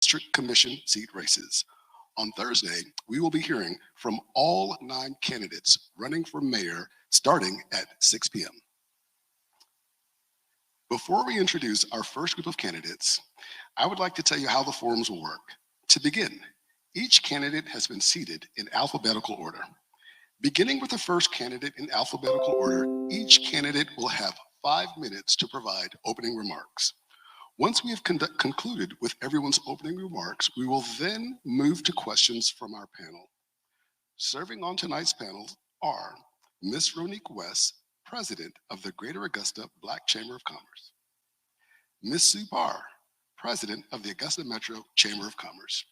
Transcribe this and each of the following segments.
district commission seat races. On Thursday, we will be hearing from all 9 candidates running for mayor starting at 6 p.m. Before we introduce our first group of candidates, I would like to tell you how the forums will work. To begin, each candidate has been seated in alphabetical order. Beginning with the first candidate in alphabetical order, each candidate will have 5 minutes to provide opening remarks. Once we have concluded with everyone's opening remarks, we will then move to questions from our panel. Serving on tonight's panel are Ms. Ronique West, President of the Greater Augusta Black Chamber of Commerce; Ms. Sue Parr, President of the Augusta Metro Chamber of Commerce.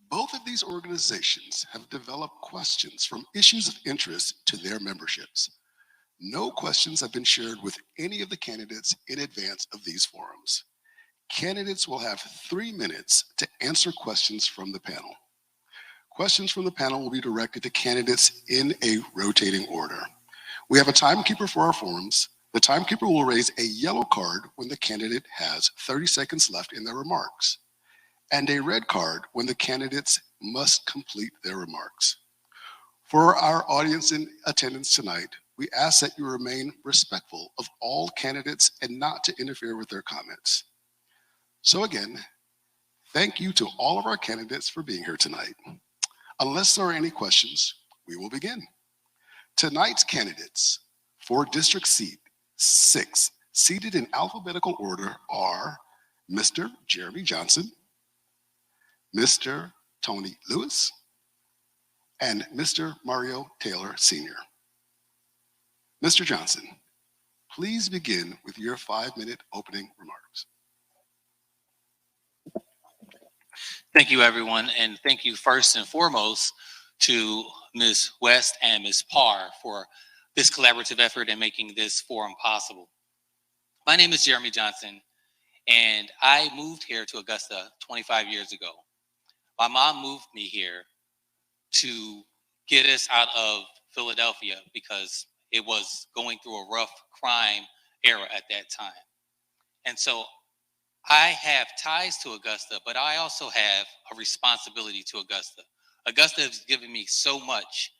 Both of these organizations have developed questions from issues of interest to their memberships. No questions have been shared with any of the candidates in advance of these forums. Candidates will have 3 minutes to answer questions from the panel. Questions from the panel will be directed to candidates in a rotating order. We have a timekeeper for our forums. The timekeeper will raise a yellow card when the candidate has 30 seconds left in their remarks, and a red card when the candidates must complete their remarks. For our audience in attendance tonight, we ask that you remain respectful of all candidates and not to interfere with their comments. So again, thank you to all of our candidates for being here tonight. Unless there are any questions, we will begin. Tonight's candidates for District Seat 6, seated in alphabetical order, are Mr. Jeremy Johnson, Mr. Tony Lewis, and Mr. Mario Taylor Sr. Mr. Johnson, please begin with your 5-minute opening remarks. Thank you, everyone, and thank you first and foremost to Ms. West and Ms. Parr for this collaborative effort in making this forum possible. My name is Jeremy Johnson, and I moved here to Augusta 25 years ago. My mom moved me here to get us out of Philadelphia because it was going through a rough crime era at that time. And so I have ties to Augusta, but I also have a responsibility to Augusta. Augusta has given me so much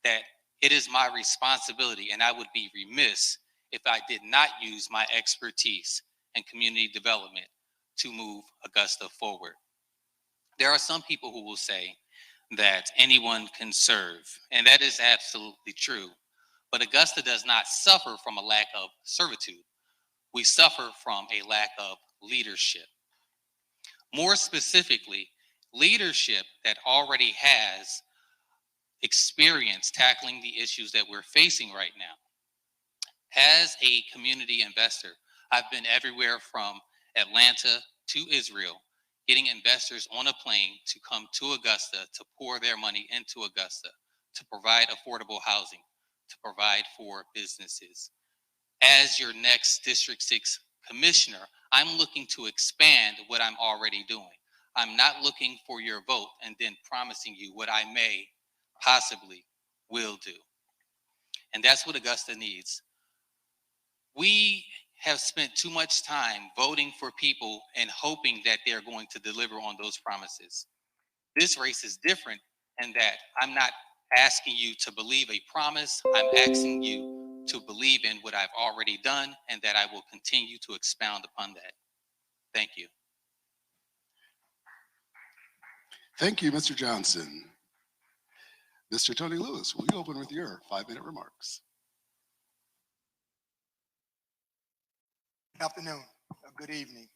that it is my responsibility, and I would be remiss if I did not use my expertise in community development to move Augusta forward. There are some people who will say that anyone can serve, and that is absolutely true. But Augusta does not suffer from a lack of servitude. We suffer from a lack of leadership. More specifically, leadership that already has experience tackling the issues that we're facing right now. As a community investor, I've been everywhere from Atlanta to Israel, getting investors on a plane to come to Augusta to pour their money into Augusta, to provide affordable housing, to provide for businesses. As your next District 6 commissioner, I'm looking to expand what I'm already doing. I'm not looking for your vote and then promising you what I may, possibly, will do. And that's what Augusta needs. We have spent too much time voting for people and hoping that they're going to deliver on those promises. This race is different in that I'm not asking you to believe a promise. I'm asking you to believe in what I've already done and that I will continue to expound upon that. Thank you. Thank you, Mr. Johnson. Mr. Tony Lewis, will you open with your 5-minute remarks? Good afternoon, or good evening.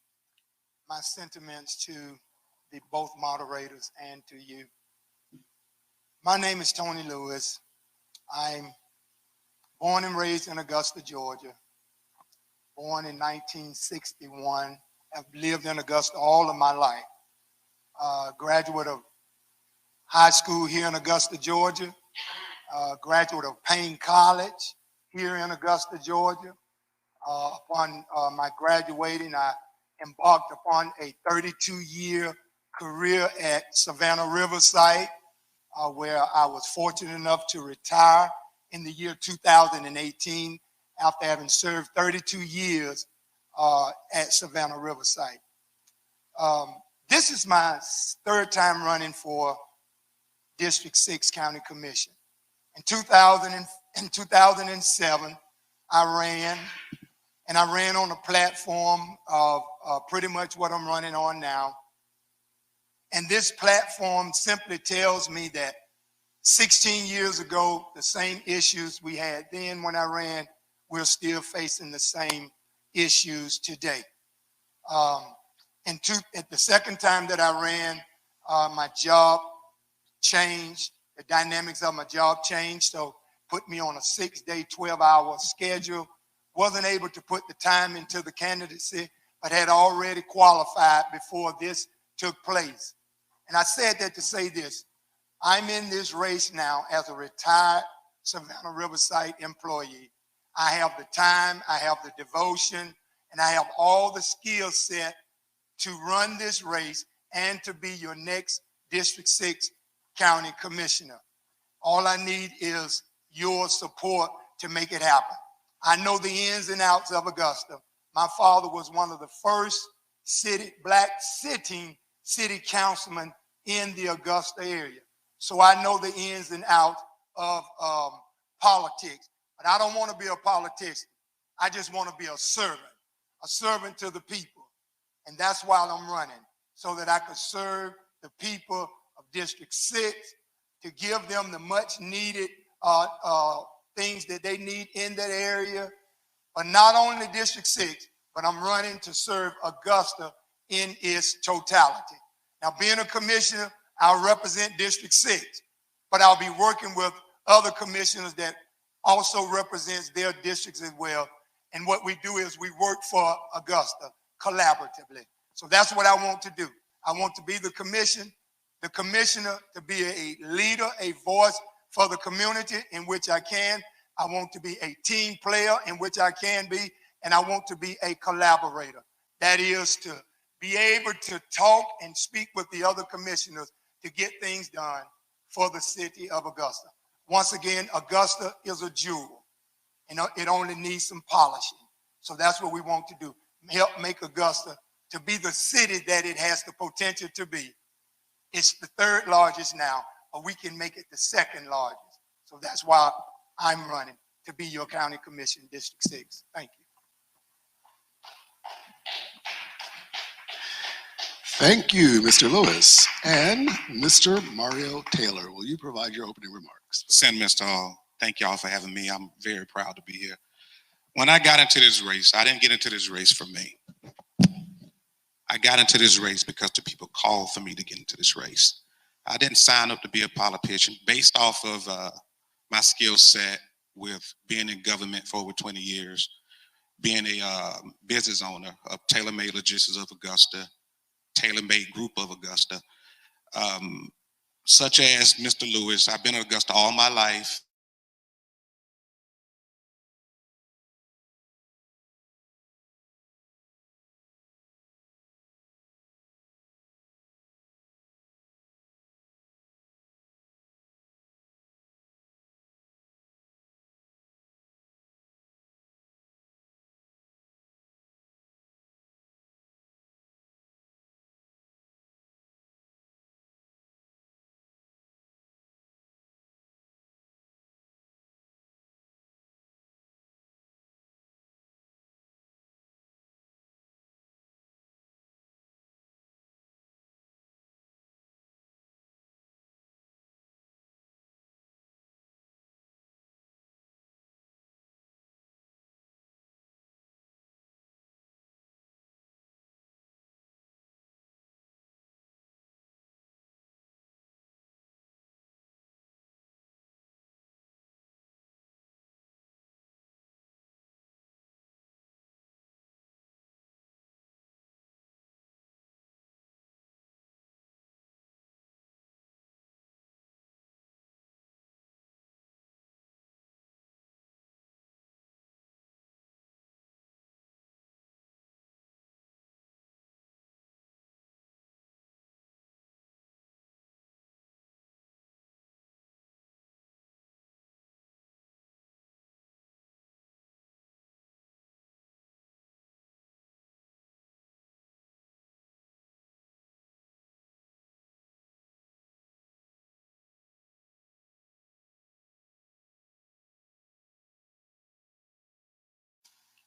My sentiments to the both moderators and to you. My name is Tony Lewis. I'm born and raised in Augusta, Georgia. Born in 1961. I've lived in Augusta all of my life. Graduate of high school here in Augusta, Georgia. Graduate of Payne College here in Augusta, Georgia. Upon my graduating, I embarked upon a 32-year career at Savannah Riverside, where I was fortunate enough to retire in the year 2018 after having served 32 years at Savannah Riverside. This is my third time running for District 6 County Commission. In 2007, I ran, and I ran on a platform of pretty much what I'm running on now. And this platform simply tells me that 16 years ago, the same issues we had then when I ran, we're still facing the same issues today. At the second time that I ran, my job changed. The dynamics of my job changed, so put me on a 6-day, 12-hour schedule. Wasn't able to put the time into the candidacy, but had already qualified before this took place. And I said that to say this: I'm in this race now as a retired Savannah Riverside employee. I have the time, I have the devotion, and I have all the skill set to run this race and to be your next District 6 County Commissioner. All I need is your support to make it happen. I know the ins and outs of Augusta. My father was one of the first black sitting city councilmen in the Augusta area. So I know the ins and outs of politics. But I don't want to be a politician. I just want to be a servant to the people. And that's why I'm running, so that I could serve the people of District 6, to give them the much needed things that they need in that area. But not only District 6, but I'm running to serve Augusta in its totality. Now, being a commissioner, I'll represent District 6, but I'll be working with other commissioners that also represents their districts as well. And what we do is we work for Augusta collaboratively. So that's what I want to do. I want to be the commissioner, to be a leader, a voice for the community in which I can. I want to be a team player in which I can be, and I want to be a collaborator. That is to be able to talk and speak with the other commissioners to get things done for the city of Augusta. Once again, Augusta is a jewel, and it only needs some polishing. So that's what we want to do, help make Augusta to be the city that it has the potential to be. It's the third largest now, but we can make it the second largest. So that's why I'm running to be your county commission, District 6. Thank you. Thank you, Mr. Lewis. And Mr. Mario Taylor, will you provide your opening remarks? Mr. Hall, thank y'all for having me. I'm very proud to be here. When I got into this race, I didn't get into this race for me. I got into this race because the people called for me to get into this race. I didn't sign up to be a politician based off of my skill set with being in government for over 20 years, being a business owner of Tailor Made Logistics of Augusta, Tailor Made Group of Augusta. Such as Mr. Lewis, I've been in Augusta all my life.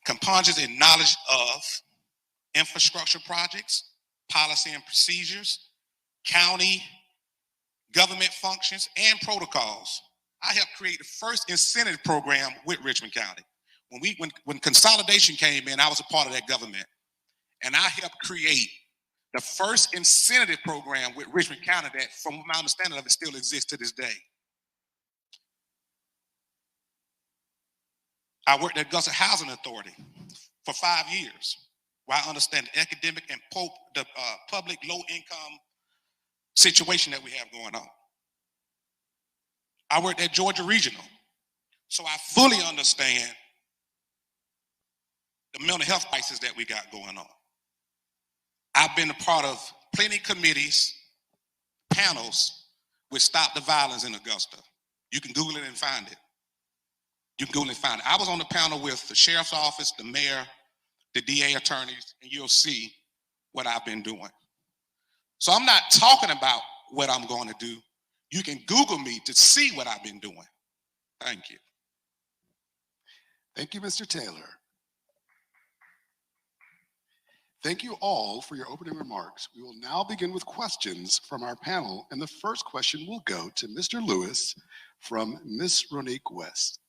components and knowledge of infrastructure projects, policy and procedures, county government functions, and protocols. I helped create the first incentive program with Richmond County. When consolidation came in, I was a part of that government, and I helped create the first incentive program with Richmond County that, from my understanding of it, still exists to this day. I worked at Augusta Housing Authority for 5 years, where I understand the academic and public low-income situation that we have going on. I worked at Georgia Regional, so I fully understand the mental health crisis that we got going on. I've been a part of plenty committees, panels with Stop the Violence in Augusta. You can Google it and find it. You can Google it and find it. I was on the panel with the sheriff's office, the mayor, the DA attorneys, and you'll see what I've been doing. So I'm not talking about what I'm going to do. You can Google me to see what I've been doing. Thank you. Thank you, Mr. Taylor. Thank you all for your opening remarks. We will now begin with questions from our panel, and the first question will go to Mr. Lewis from Ms. Ronique West.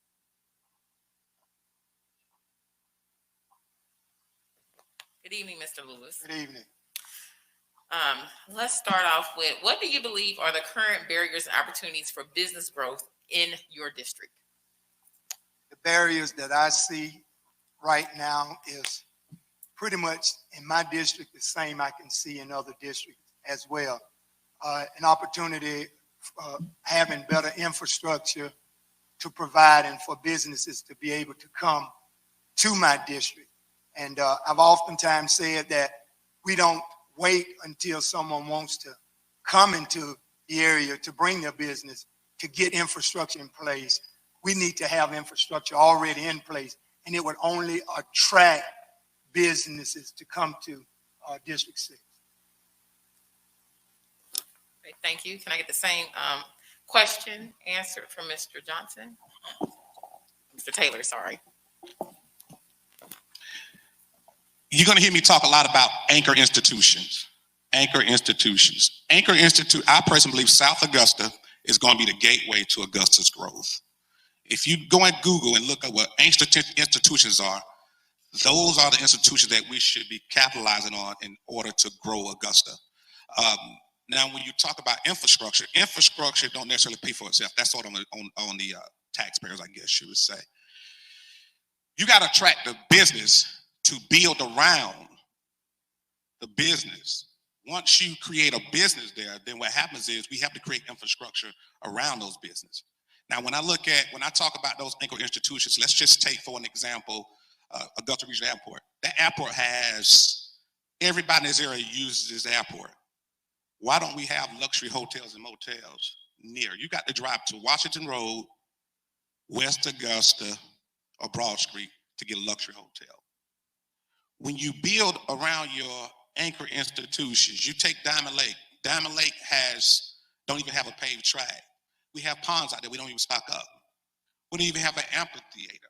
Good evening, Mr. Lewis. Good evening. Let's start off with, what do you believe are the current barriers and opportunities for business growth in your district? The barriers that I see right now is pretty much in my district the same I can see in other districts as well. An opportunity having better infrastructure to provide and for businesses to be able to come to my district. And I've oftentimes said that we don't wait until someone wants to come into the area to bring their business to get infrastructure in place. We need to have infrastructure already in place, and it would only attract businesses to come to District 6. Great, thank you. Can I get the same question answered from Mr. Johnson? Mr. Taylor, sorry. You're going to hear me talk a lot about anchor institutions. Anchor institutions. Anchor institute. I personally believe South Augusta is going to be the gateway to Augusta's growth. If you go and Google and look at what institutions are, those are the institutions that we should be capitalizing on in order to grow Augusta. Now, when you talk about infrastructure don't necessarily pay for itself. That's sort of on the taxpayers, I guess you would say. You got to attract the business to build around the business. Once you create a business there, then what happens is we have to create infrastructure around those businesses. Now, when I talk about those anchor institutions, let's just take for an example, Augusta Regional Airport. That airport has, everybody in this area uses this airport. Why don't we have luxury hotels and motels near? You got to drive to Washington Road, West Augusta, or Broad Street to get a luxury hotel. When you build around your anchor institutions, you take Diamond Lake. Diamond Lake don't even have a paved track. We have ponds out there we don't even stock up. We don't even have an amphitheater.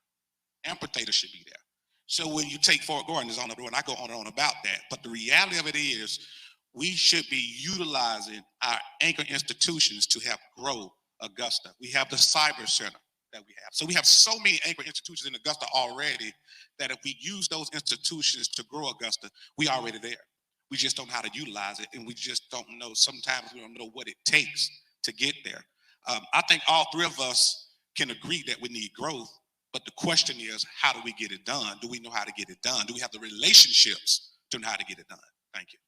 Amphitheater should be there. So when you take Fort Gordon, is on the road, and I go on and on about that. But the reality of it is we should be utilizing our anchor institutions to help grow Augusta. We have the Cyber Center that we have. So we have so many anchor institutions in Augusta already that if we use those institutions to grow Augusta, we are already there. We just don't know how to utilize it, and we just don't know. Sometimes we don't know what it takes to get there. I think all three of us can agree that we need growth, but the question is, how do we get it done? Do we know how to get it done? Do we have the relationships to know how to get it done? Thank you.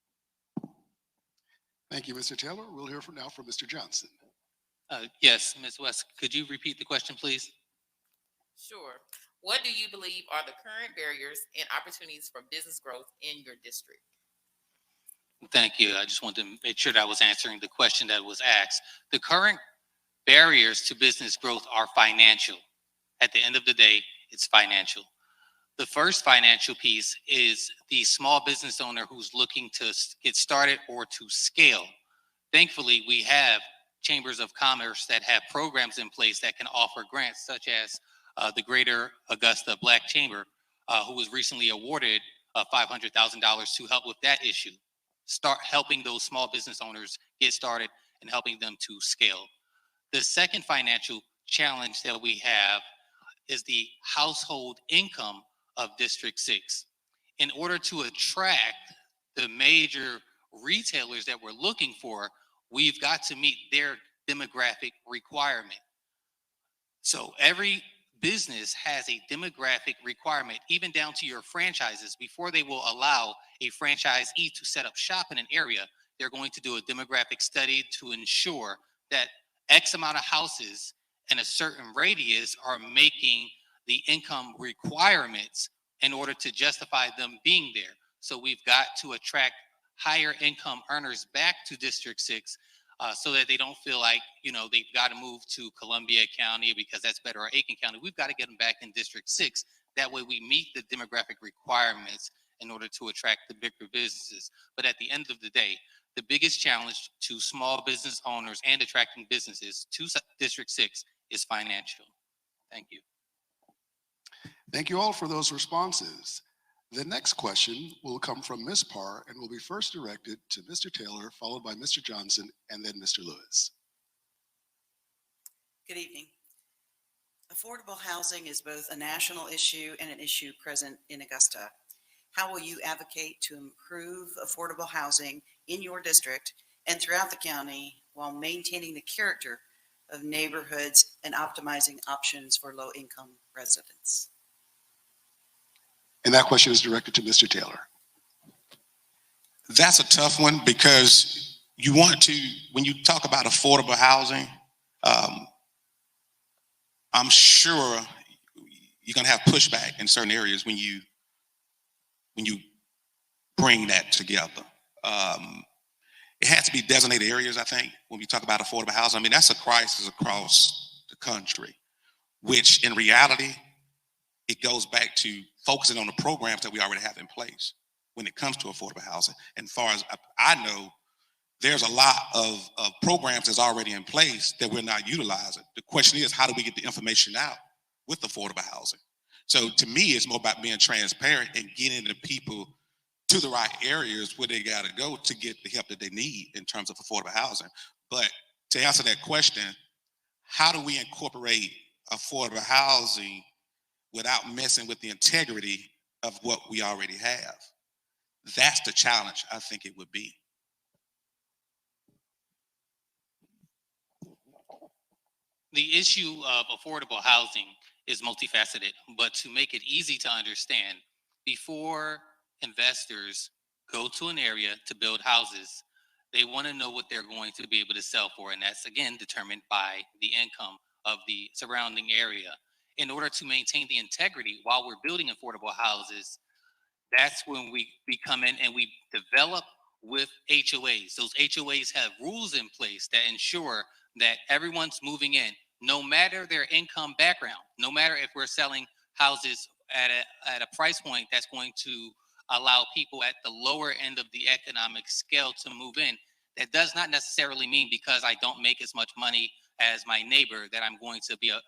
Thank you, Mr. Taylor. We'll hear from Mr. Johnson. Yes, Ms. West, could you repeat the question, please? Sure. What do you believe are the current barriers and opportunities for business growth in your district? Thank you. I just wanted to make sure that I was answering the question that was asked. The current barriers to business growth are financial. At the end of the day, it's financial. The first financial piece is the small business owner who's looking to get started or to scale. Thankfully, we have chambers of commerce that have programs in place that can offer grants, such as the Greater Augusta Black Chamber who was recently awarded $500,000 to help with that issue, start helping those small business owners get started and helping them to scale. The second financial challenge that we have is the household income of District 6. In order to attract the major retailers that we're looking for, we've got to meet their demographic requirement. So every business has a demographic requirement, even down to your franchises. Before they will allow a franchisee to set up shop in an area, they're going to do a demographic study to ensure that X amount of houses in a certain radius are making the income requirements in order to justify them being there. So we've got to attract higher income earners back to District 6 so that they don't feel like, they've got to move to Columbia County because that's better, or Aiken County. We've got to get them back in District 6. That way we meet the demographic requirements in order to attract the bigger businesses. But at the end of the day, the biggest challenge to small business owners and attracting businesses to District 6 is financial. Thank you. Thank you all for those responses. The next question will come from Ms. Parr and will be first directed to Mr. Taylor, followed by Mr. Johnson, and then Mr. Lewis. Good evening. Affordable housing is both a national issue and an issue present in Augusta. How will you advocate to improve affordable housing in your district and throughout the county while maintaining the character of neighborhoods and optimizing options for low-income residents? And that question is directed to Mr. Taylor. That's a tough one because you want to, when you talk about affordable housing, I'm sure you're going to have pushback in certain areas when you bring that together. It has to be designated areas, I think, when we talk about affordable housing. I mean, that's a crisis across the country, which in reality, it goes back to focusing on the programs that we already have in place when it comes to affordable housing. And as far as I know, there's a lot of programs that's already in place that we're not utilizing. The question is, how do we get the information out with affordable housing? So to me, it's more about being transparent and getting the people to the right areas where they got to go to get the help that they need in terms of affordable housing. But to answer that question, how do we incorporate affordable housing without messing with the integrity of what we already have? That's the challenge I think it would be. The issue of affordable housing is multifaceted, but to make it easy to understand, before investors go to an area to build houses, they want to know what they're going to be able to sell for, and that's again determined by the income of the surrounding area. In order to maintain the integrity while we're building affordable houses, that's when we come in and we develop with HOAs. Those HOAs have rules in place that ensure that everyone's moving in, no matter their income background, no matter if we're selling houses at a price point that's going to allow people at the lower end of the economic scale to move in. That does not necessarily mean because I don't make as much money as my neighbor that I'm going to be a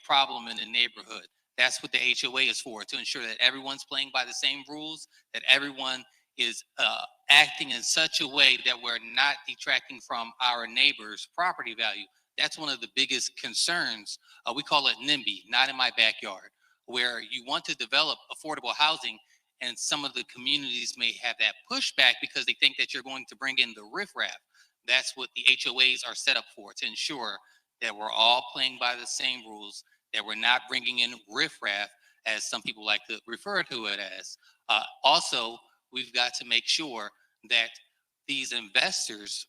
problem in the neighborhood. That's what the HOA is for, to ensure that everyone's playing by the same rules, that everyone is acting in such a way that we're not detracting from our neighbor's property value. That's one of the biggest concerns. We call it NIMBY, not in my backyard, where you want to develop affordable housing and some of the communities may have that pushback because they think that you're going to bring in the riffraff. That's what the HOAs are set up for, to ensure that we're all playing by the same rules, that we're not bringing in riffraff, as some people like to refer to it as. Also, we've got to make sure that these investors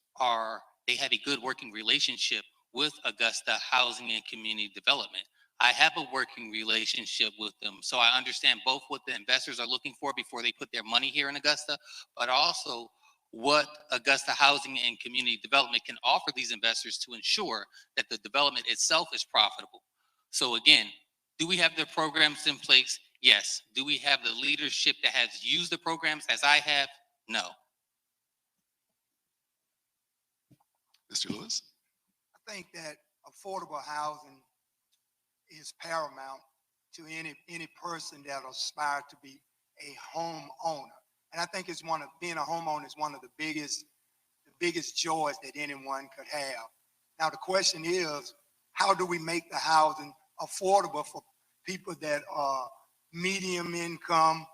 they have a good working relationship with Augusta Housing and Community Development. I have a working relationship with them, so I understand both what the investors are looking for before they put their money here in Augusta, but also what Augusta Housing and Community Development can offer these investors to ensure that the development itself is profitable. So again, do we have the programs in place? Yes. Do we have the leadership that has used the programs as I have? No. Mr. Lewis? I think that affordable housing is paramount to any person that aspires to be a homeowner. And I think it's being a homeowner is one of the biggest joys that anyone could have. Now the question is, how do we make the housing affordable for people that are medium income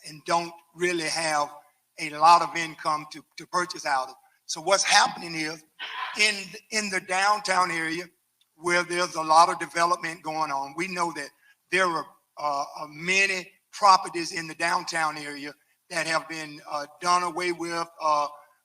and don't really have a lot of income to purchase houses? So what's happening is in the downtown area where there's a lot of development going on, we know that there are many properties in the downtown area that have been done away with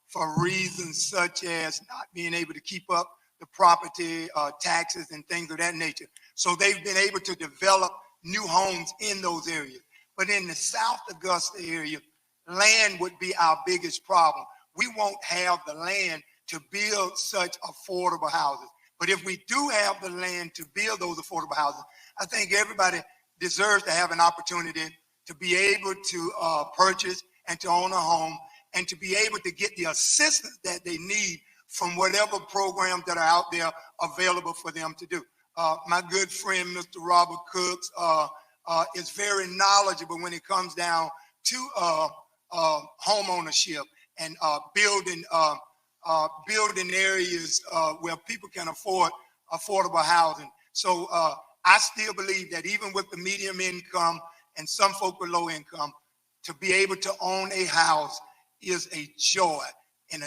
for reasons such as not being able to keep up the property taxes and things of that nature. So they've been able to develop new homes in those areas. But in the South Augusta area, land would be our biggest problem. We won't have the land to build such affordable houses. But if we do have the land to build those affordable houses, I think everybody deserves to have an opportunity to be able to purchase and to own a home and to be able to get the assistance that they need from whatever programs that are out there available for them to do. My good friend, Mr. Robert Cooks, is very knowledgeable when it comes down to home ownership and building areas where people can afford affordable housing. So I still believe that even with the medium income and some folk with low income, to be able to own a house is a joy. And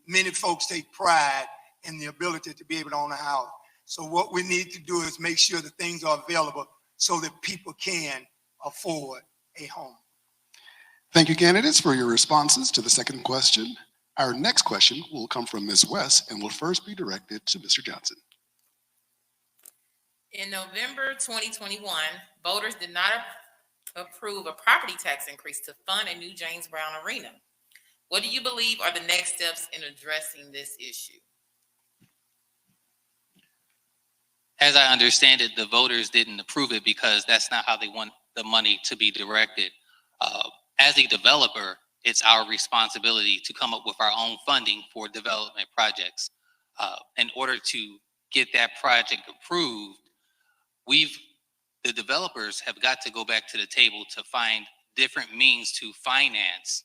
many folks take pride in the ability to be able to own a house. So what we need to do is make sure that things are available so that people can afford a home. Thank you, candidates, for your responses to the second question. Our next question will come from Ms. West and will first be directed to Mr. Johnson. In November 2021, voters did not approve a property tax increase to fund a new James Brown Arena. What do you believe are the next steps in addressing this issue? As I understand it, the voters didn't approve it because that's not how they want the money to be directed. As a developer, it's our responsibility to come up with our own funding for development projects. In order to get that project approved, the developers have got to go back to the table to find different means to finance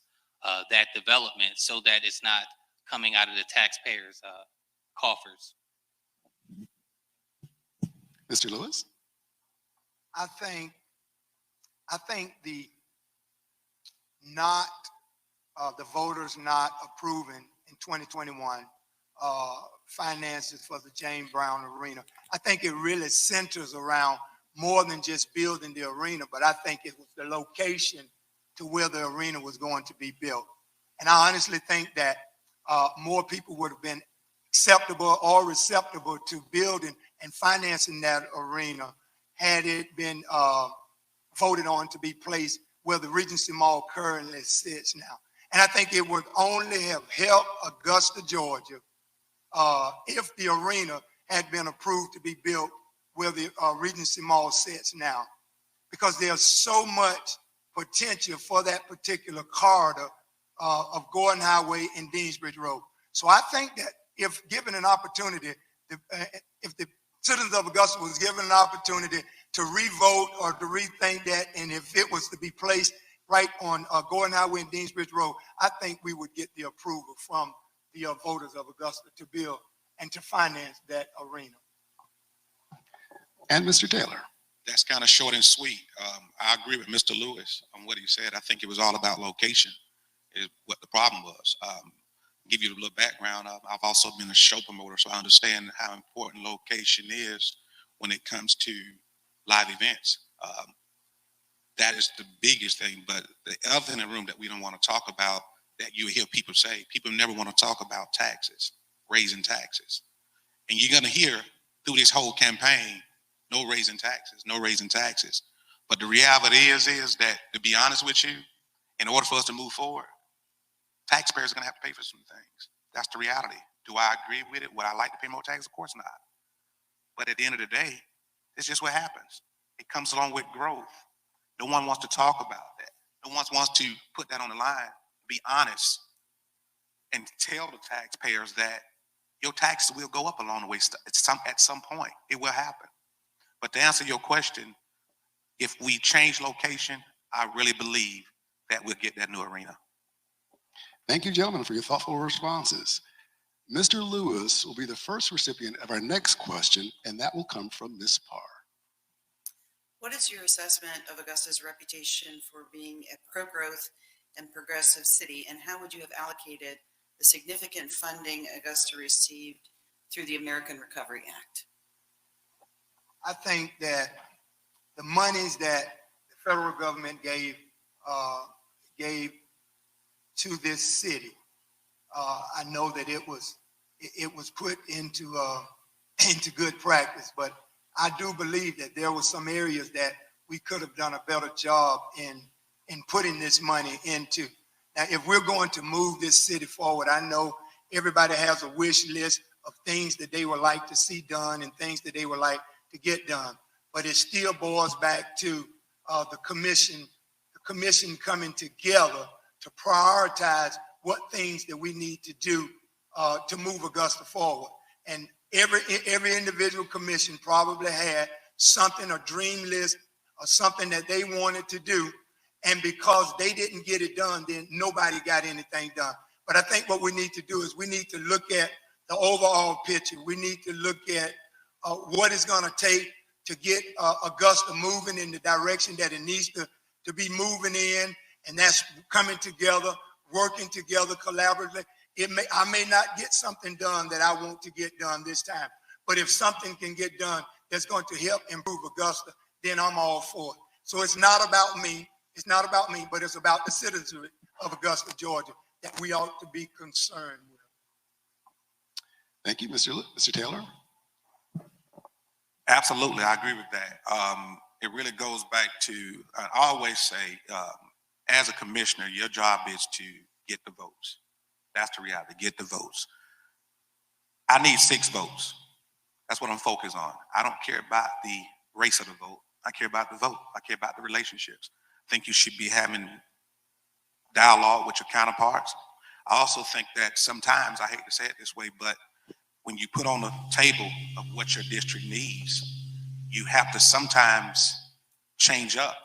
that development so that it's not coming out of the taxpayers' coffers. Mr. Lewis? I think the voters not approving in 2021 finances for the James Brown Arena, I think it really centers around more than just building the arena, but I think it was the location to where the arena was going to be built. And I honestly think that more people would have been acceptable or receptive to building and financing that arena had it been voted on to be placed where the Regency Mall currently sits now. And I think it would only have helped Augusta, Georgia, if the arena had been approved to be built where the Regency Mall sits now, because there's so much potential for that particular corridor of Gordon Highway and Deansbridge Road. So I think that if given an opportunity, if the citizens of Augusta was given an opportunity to revote or to rethink that, and if it was to be placed right on Gordon Highway and Deansbridge Road, I think we would get the approval from the voters of Augusta to build and to finance that arena. And Mr. Taylor? That's kind of short and sweet. I agree with Mr. Lewis on what he said. I think it was all about location is what the problem was. Give you a little background. I've also been a show promoter, so I understand how important location is when it comes to live events. That is the biggest thing. But the other thing in the room that we don't want to talk about that you hear people say, people never want to talk about taxes, raising taxes. And you're going to hear through this whole campaign, no raising taxes, no raising taxes. But the reality is that, to be honest with you, in order for us to move forward, taxpayers are going to have to pay for some things. That's the reality. Do I agree with it? Would I like to pay more taxes? Of course not. But at the end of the day, it's just what happens. It comes along with growth. No one wants to talk about that. No one wants to put that on the line, be honest, and tell the taxpayers that your taxes will go up along the way at some point. It will happen. But to answer your question, if we change location, I really believe that we'll get that new arena. Thank you, gentlemen, for your thoughtful responses. Mr. Lewis will be the first recipient of our next question, and that will come from Ms. Parr. What is your assessment of Augusta's reputation for being a pro-growth and progressive city, and how would you have allocated the significant funding Augusta received through the American Recovery Act? I think that the monies that the federal government gave to this city, I know that it was put into good practice, but I do believe that there were some areas that we could have done a better job in putting this money into. Now, if we're going to move this city forward, I know everybody has a wish list of things that they would like to see done and things that they would like to get done, but it still boils back to the commission coming together to prioritize what things that we need to do to move Augusta forward. And every individual commission probably had something, a dream list, or something that they wanted to do. And because they didn't get it done, then nobody got anything done. But I think what we need to do is we need to look at the overall picture. We need to look at what it's going to take to get Augusta moving in the direction that it needs to be moving in. And that's coming together, working together collaboratively. I may not get something done that I want to get done this time, but if something can get done that's going to help improve Augusta, then I'm all for it. So it's not about me. It's not about me, but it's about the citizenry of Augusta, Georgia, that we ought to be concerned with. Thank you, Mr. Taylor. Absolutely, I agree with that. It really goes back to, I always say, as a commissioner, your job is to get the votes. That's the reality, get the votes. I need 6 votes. That's what I'm focused on. I don't care about the race of the vote. I care about the vote. I care about the relationships. I think you should be having dialogue with your counterparts. I also think that sometimes, I hate to say it this way, but when you put on the table of what your district needs, you have to sometimes change up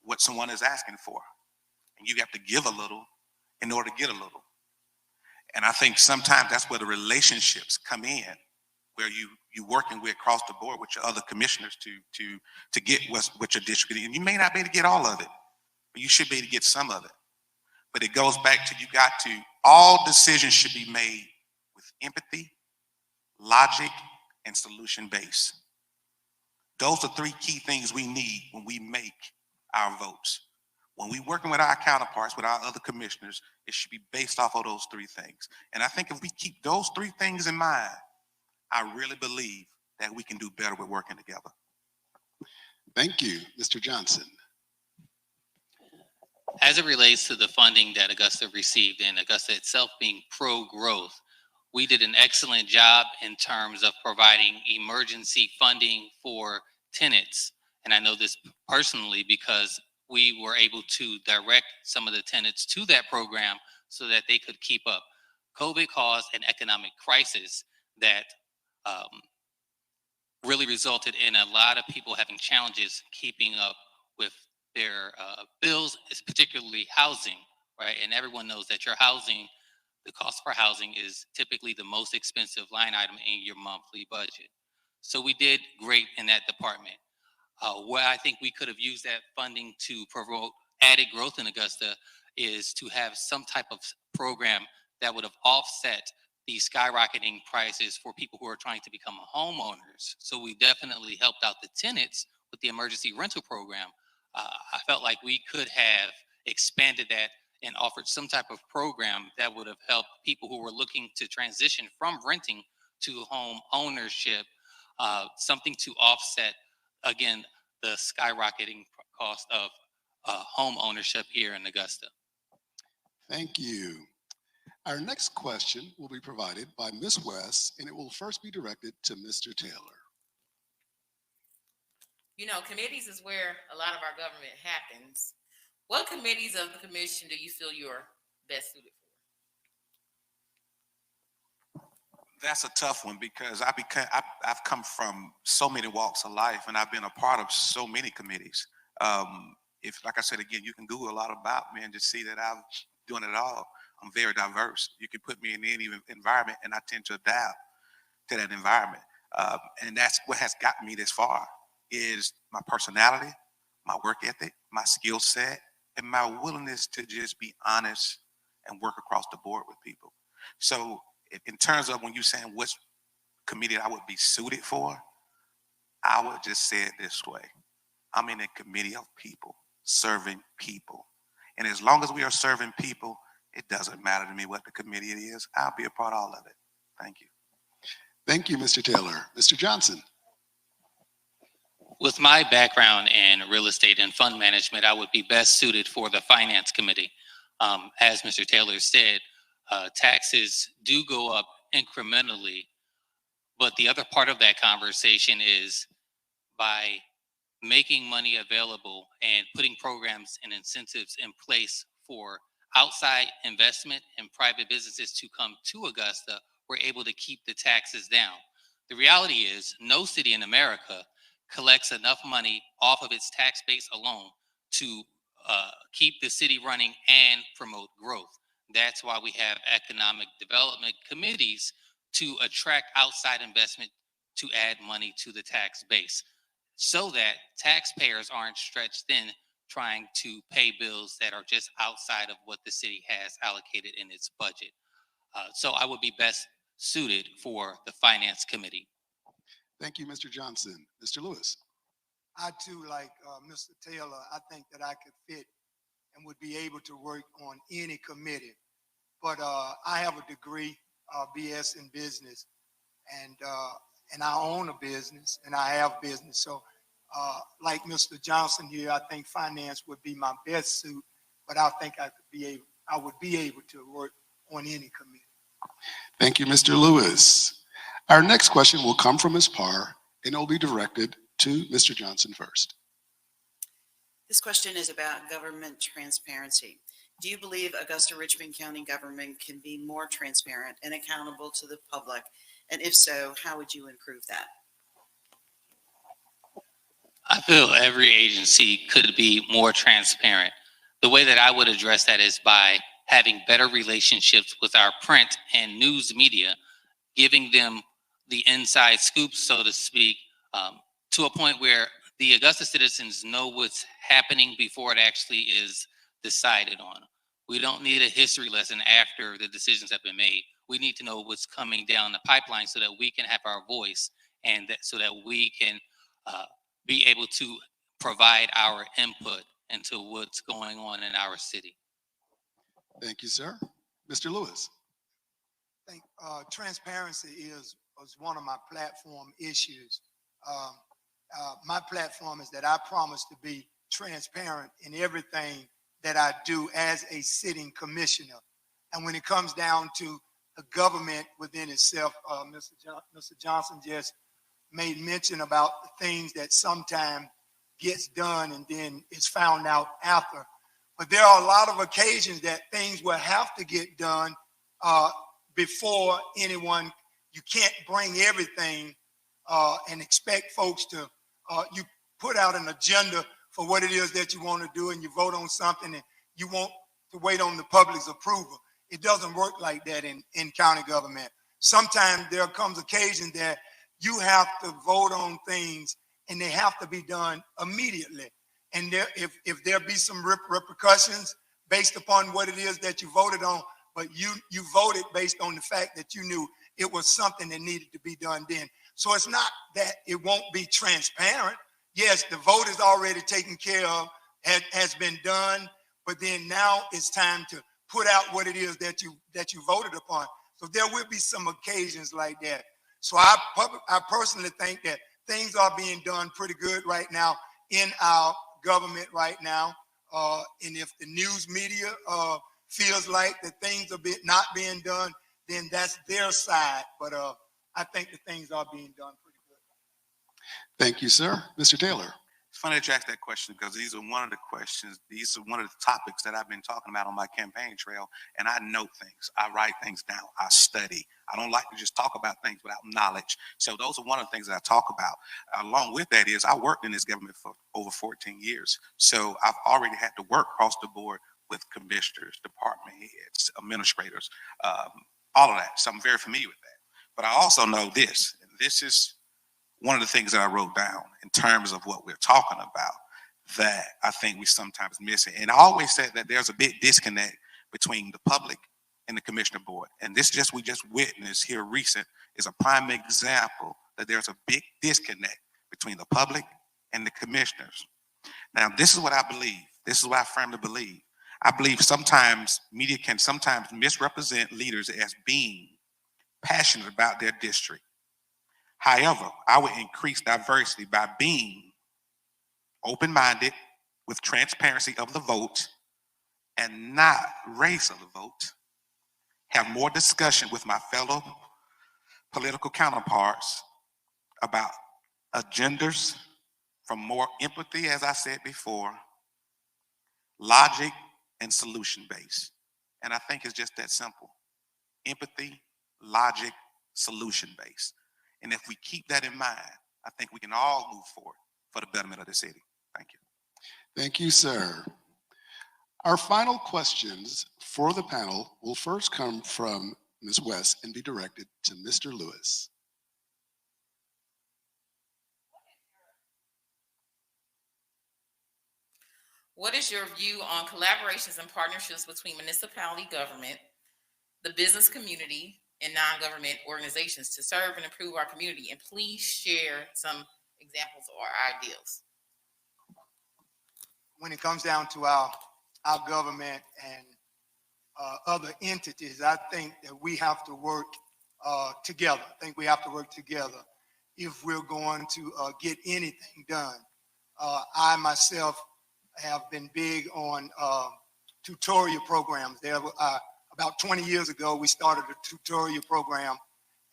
what someone is asking for. And you have to give a little in order to get a little. And I think sometimes that's where the relationships come in, where you working with across the board with your other commissioners to get what your district needs. And you may not be able to get all of it, but you should be able to get some of it. But it goes back to, all decisions should be made with empathy, logic, and solution base. Those are 3 key things we need when we make our votes. When we're working with our counterparts, with our other commissioners, it should be based off of those 3 things. And I think if we keep those 3 things in mind, I really believe that we can do better with working together. Thank you, Mr. Johnson. As it relates to the funding that Augusta received and Augusta itself being pro-growth, we did an excellent job in terms of providing emergency funding for tenants. And I know this personally because we were able to direct some of the tenants to that program so that they could keep up. COVID caused an economic crisis that really resulted in a lot of people having challenges keeping up with their bills, particularly housing, right? And everyone knows that your housing, the cost for housing is typically the most expensive line item in your monthly budget. So we did great in that department. Where I think we could have used that funding to promote added growth in Augusta is to have some type of program that would have offset the skyrocketing prices for people who are trying to become homeowners. So we definitely helped out the tenants with the emergency rental program. I felt like we could have expanded that and offered some type of program that would have helped people who were looking to transition from renting to home ownership, something to offset, again, the skyrocketing cost of home ownership here in Augusta. Thank you. Our next question will be provided by Ms. West, and it will first be directed to Mr. Taylor. You know, committees is where a lot of our government happens. What committees of the commission do you feel you're best suited That's a tough one because I've come from so many walks of life, and I've been a part of so many committees. If, like I said again, you can Google a lot about me and just see that I'm doing it all. I'm very diverse. You can put me in any environment, and I tend to adapt to that environment. And that's what has gotten me this far: is my personality, my work ethic, my skill set, and my willingness to just be honest and work across the board with people. So in terms of when you're saying which committee I would be suited for, I would just say it this way. I'm in a committee of people, serving people. And as long as we are serving people, it doesn't matter to me what the committee it is. I'll be a part of all of it. Thank you. Thank you, Mr. Taylor. Mr. Johnson. With my background in real estate and fund management, I would be best suited for the finance committee. As Mr. Taylor said, taxes do go up incrementally, but the other part of that conversation is by making money available and putting programs and incentives in place for outside investment and private businesses to come to Augusta, we're able to keep the taxes down. The reality is no city in America collects enough money off of its tax base alone to keep the city running and promote growth. That's why we have economic development committees to attract outside investment to add money to the tax base, so that taxpayers aren't stretched thin trying to pay bills that are just outside of what the city has allocated in its budget. So I would be best suited for the finance committee. Thank you, Mr. Johnson. Mr. Lewis. I too, like Mr. Taylor, I think that I could fit and would be able to work on any committee. But I have a degree, BS in business, and I own a business and I have business. So like Mr. Johnson here, I think finance would be my best suit, but I think I would be able to work on any committee. Thank you, Mr. Lewis. Our next question will come from Ms. Parr and it will be directed to Mr. Johnson first. This question is about government transparency. Do you believe Augusta Richmond County government can be more transparent and accountable to the public? And if so, how would you improve that? I feel every agency could be more transparent. The way that I would address that is by having better relationships with our print and news media, giving them the inside scoop, so to speak, to a point where the Augusta citizens know what's happening before it actually is decided on. We don't need a history lesson after the decisions have been made. We need to know what's coming down the pipeline so that we can have our voice and so that we can be able to provide our input into what's going on in our city. Thank you, sir. Mr. Lewis. I think transparency is one of my platform issues. My platform is that I promise to be transparent in everything that I do as a sitting commissioner. And when it comes down to the government within itself, Mr. Johnson just made mention about the things that sometimes gets done and then it's found out after. But there are a lot of occasions that things will have to get done before anyone. You can't bring everything and expect folks to, you put out an agenda for what it is that you want to do and you vote on something and you want to wait on the public's approval. It doesn't work like that in county government. Sometimes there comes occasion that you have to vote on things and they have to be done immediately. And if there be some repercussions based upon what it is that you voted on, but you voted based on the fact that you knew it was something that needed to be done then. So it's not that it won't be transparent. Yes, the vote is already taken care of, has been done, but then now it's time to put out what it is that you voted upon. So there will be some occasions like that. So I personally think that things are being done pretty good right now in our government right now. And if the news media feels like that things are not being done, then that's their side. But I think that things are being done pretty good. Thank you, sir. Mr. Taylor. It's funny that you asked that question because these are one of the questions, these are one of the topics that I've been talking about on my campaign trail, and I note things. I write things down. I study. I don't like to just talk about things without knowledge. So those are one of the things that I talk about. Along with that is I worked in this government for over 14 years. So I've already had to work across the board with commissioners, department heads, administrators, all of that. So I'm very familiar with that. But I also know this, and this is one of the things that I wrote down in terms of what we're talking about that I think we sometimes miss it. And I always said that there's a big disconnect between the public and the commissioner board. And this we just witnessed here recent is a prime example that there's a big disconnect between the public and the commissioners. Now, this is what I believe. This is what I firmly believe. I believe sometimes media can sometimes misrepresent leaders as being passionate about their district. However, I would increase diversity by being open-minded with transparency of the vote and not race of the vote. Have more discussion with my fellow political counterparts about agendas from more empathy, as I said before, logic, and solution-based. And I think it's just that simple. Empathy, logic, solution-based. And if we keep that in mind, I think we can all move forward for the betterment of the city. Thank you. Thank you, sir. Our final questions for the panel will first come from Ms. West and be directed to Mr. Lewis. What is your view on collaborations and partnerships between municipality government, the business community, and non-government organizations to serve and improve our community? And please share some examples or ideas. When it comes down to our government and other entities, I think that we have to work together. I think we have to work together if we're going to get anything done. I myself have been big on tutorial programs. There, about 20 years ago, we started a tutorial program,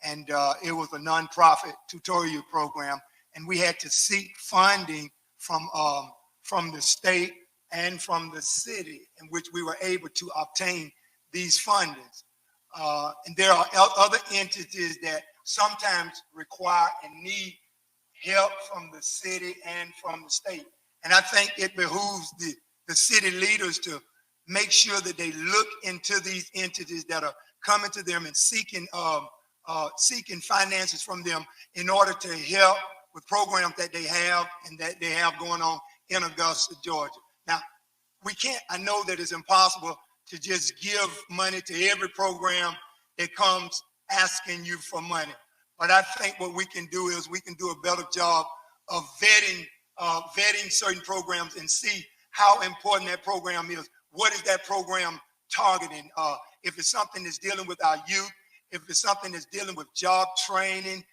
and it was a nonprofit tutorial program, and we had to seek funding from the state and from the city, in which we were able to obtain these fundings. And there are other entities that sometimes require and need help from the city and from the state. And I think it behooves the city leaders to make sure that they look into these entities that are coming to them and seeking finances from them in order to help with programs that they have and that they have going on in Augusta, Georgia. Now, I know that it's impossible to just give money to every program that comes asking you for money. But I think what we can do is we can do a better job of vetting certain programs and see how important that program is. What is that program targeting? If it's something that's dealing with our youth, if it's something that's dealing with job training,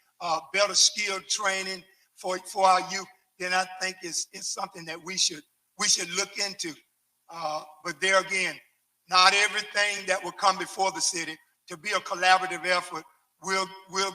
better skill training for our youth, then I think it's something that we should look into. But there again, not everything that will come before the city to be a collaborative effort will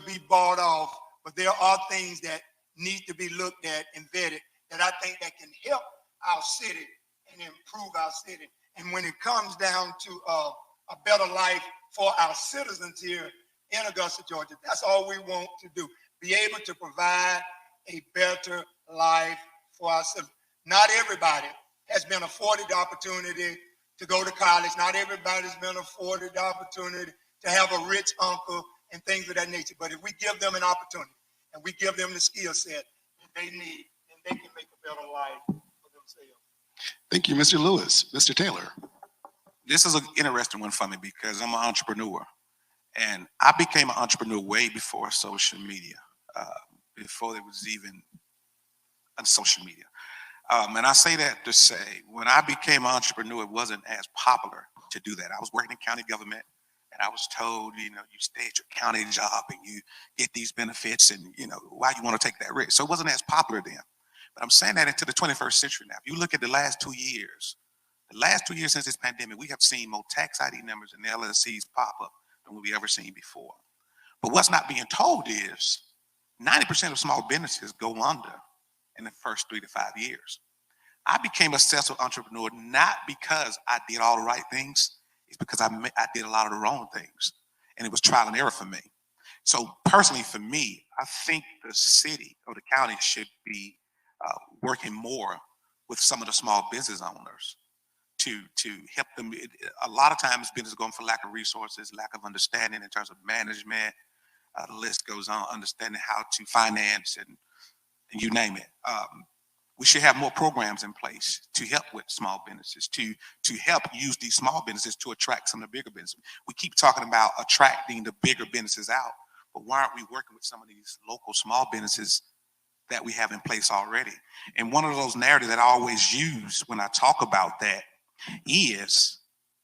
be bought off. But there are things that need to be looked at and vetted that I think that can help our city and improve our city. And when it comes down to a better life for our citizens here in Augusta, Georgia, that's all we want to do. Be able to provide a better life for our citizens. Not everybody has been afforded the opportunity to go to college. Not everybody's been afforded the opportunity to have a rich uncle and things of that nature. But if we give them an opportunity and we give them the skill set that they need, then they can make a better life for themselves. Thank you, Mr. Lewis. Mr. Taylor. This is an interesting one for me because I'm an entrepreneur. And I became an entrepreneur way before social media, before there was even on social media. And I say that to say, when I became an entrepreneur, it wasn't as popular to do that. I was working in county government, and I was told, you stay at your county job and you get these benefits, and, why you want to take that risk? So it wasn't as popular then. But I'm saying that into the 21st century now. If you look at the last 2 years since this pandemic, we have seen more tax ID numbers and LLCs pop up than we've ever seen before. But what's not being told is 90% of small businesses go under in the first 3 to 5 years. I became a successful entrepreneur not because I did all the right things. It's because I did a lot of the wrong things. And it was trial and error for me. So personally for me, I think the city or the county should be working more with some of the small business owners to help them. A lot of times businesses going for lack of resources, lack of understanding in terms of management. The list goes on, understanding how to finance and you name it. We should have more programs in place to help with small businesses, to help use these small businesses to attract some of the bigger businesses. We keep talking about attracting the bigger businesses out, but why aren't we working with some of these local small businesses that we have in place already? And one of those narratives that I always use when I talk about that is,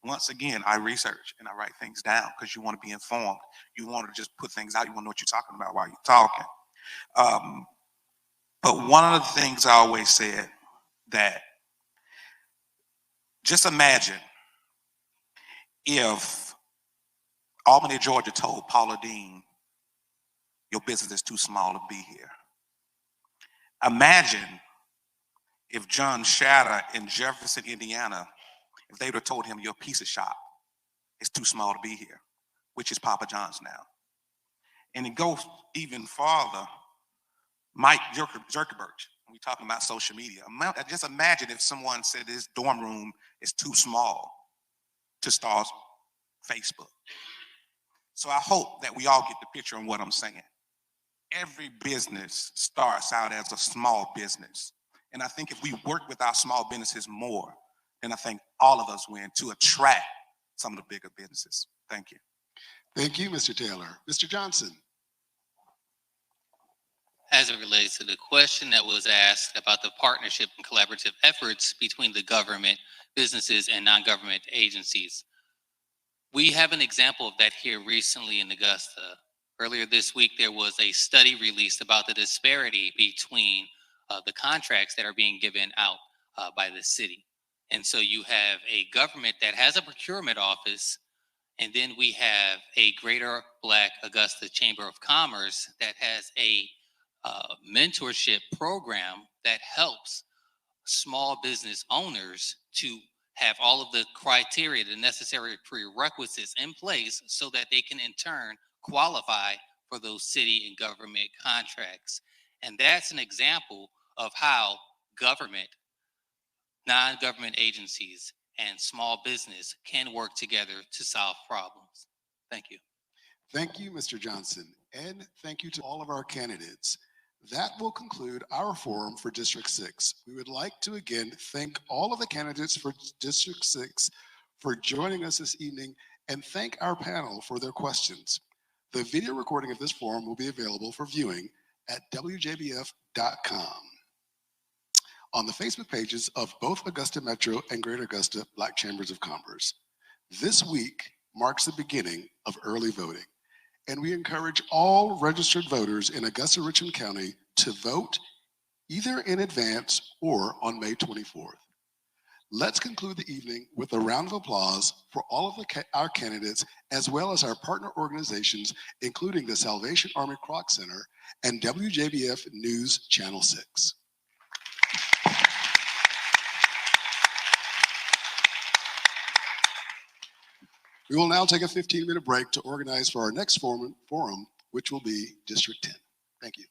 once again, I research and I write things down because you want to be informed. You want to just put things out. You want to know what you're talking about while you're talking. But one of the things I always said that just imagine if Albany, Georgia told Paula Dean, your business is too small to be here. Imagine if John Shatter in Jefferson, Indiana, if they would have told him your pizza shop is too small to be here, which is Papa John's now. And it goes even farther. Mike Zuckerberg, we talking about social media. Just imagine if someone said this dorm room is too small to start Facebook. So I hope that we all get the picture on what I'm saying. Every business starts out as a small business. And I think if we work with our small businesses more, then I think all of us win to attract some of the bigger businesses. Thank you. Thank you, Mr. Taylor. Mr. Johnson. As it relates to the question that was asked about the partnership and collaborative efforts between the government, businesses, and non-government agencies, we have an example of that here recently in Augusta. Earlier this week, there was a study released about the disparity between the contracts that are being given out by the city. And so you have a government that has a procurement office, and then we have a Greater Black Augusta Chamber of Commerce that has a mentorship program that helps small business owners to have all of the criteria, the necessary prerequisites in place so that they can in turn qualify for those city and government contracts. And that's an example of how government, non-government agencies, and small business can work together to solve problems. Thank you. Thank you, Mr. Johnson, and thank you to all of our candidates. That will conclude our forum for District 6. We would like to again thank all of the candidates for District 6 for joining us this evening and thank our panel for their questions. The video recording of this forum will be available for viewing at WJBF.com on the Facebook pages of both Augusta Metro and Greater Augusta Black Chambers of Commerce. This week marks the beginning of early voting, and we encourage all registered voters in Augusta, Richmond County to vote either in advance or on May 24th. Let's conclude the evening with a round of applause for all of our candidates, as well as our partner organizations, including the Salvation Army Kroc Center and WJBF News Channel 6. We will now take a 15-minute break to organize for our next forum, which will be District 10. Thank you.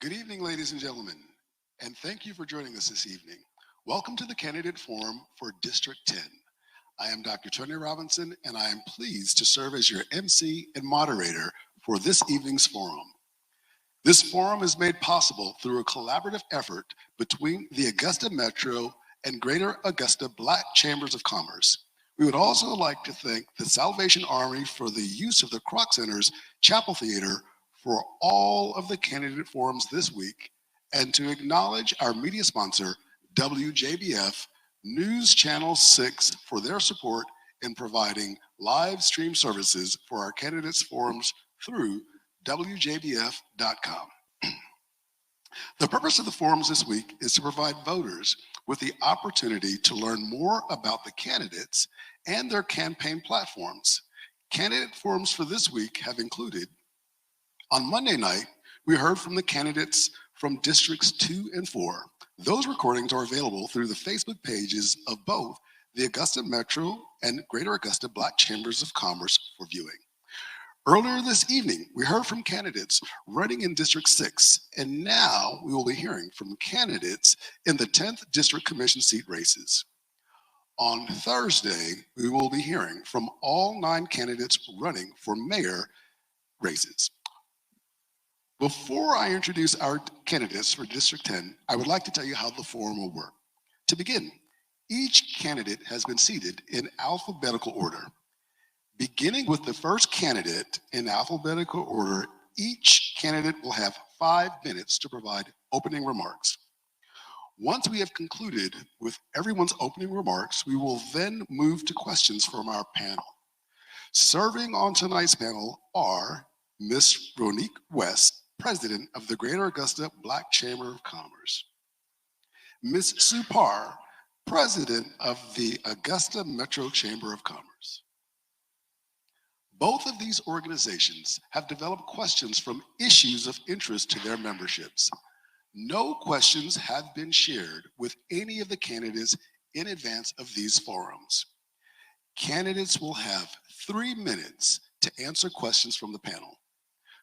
Good evening, ladies and gentlemen, and thank you for joining us this evening. Welcome to the Candidate Forum for District 10. I am Dr. Tony Robinson, and I am pleased to serve as your MC and moderator for this evening's forum. This forum is made possible through a collaborative effort between the Augusta Metro and Greater Augusta Black Chambers of Commerce. We would also like to thank the Salvation Army for the use of the Kroc Center's Chapel Theater for all of the candidate forums this week, and to acknowledge our media sponsor, WJBF News Channel 6, for their support in providing live stream services for our candidates forums through WJBF.com. The purpose of the forums this week is to provide voters with the opportunity to learn more about the candidates and their campaign platforms. Candidate forums for this week have included: on Monday night, we heard from the candidates from Districts 2 and 4. Those recordings are available through the Facebook pages of both the Augusta Metro and Greater Augusta Black Chambers of Commerce for viewing. Earlier this evening, we heard from candidates running in District 6, and now we will be hearing from candidates in the 10th District Commission seat races. On Thursday, we will be hearing from all 9 candidates running for mayor races. Before I introduce our candidates for District 10, I would like to tell you how the forum will work. To begin, each candidate has been seated in alphabetical order. Beginning with the first candidate in alphabetical order, each candidate will have 5 minutes to provide opening remarks. Once we have concluded with everyone's opening remarks, we will then move to questions from our panel. Serving on tonight's panel are Ms. Ronique West, President of the Greater Augusta Black Chamber of Commerce; Ms. Sue Parr, President of the Augusta Metro Chamber of Commerce. Both of these organizations have developed questions from issues of interest to their memberships. No questions have been shared with any of the candidates in advance of these forums. Candidates will have 3 minutes to answer questions from the panel.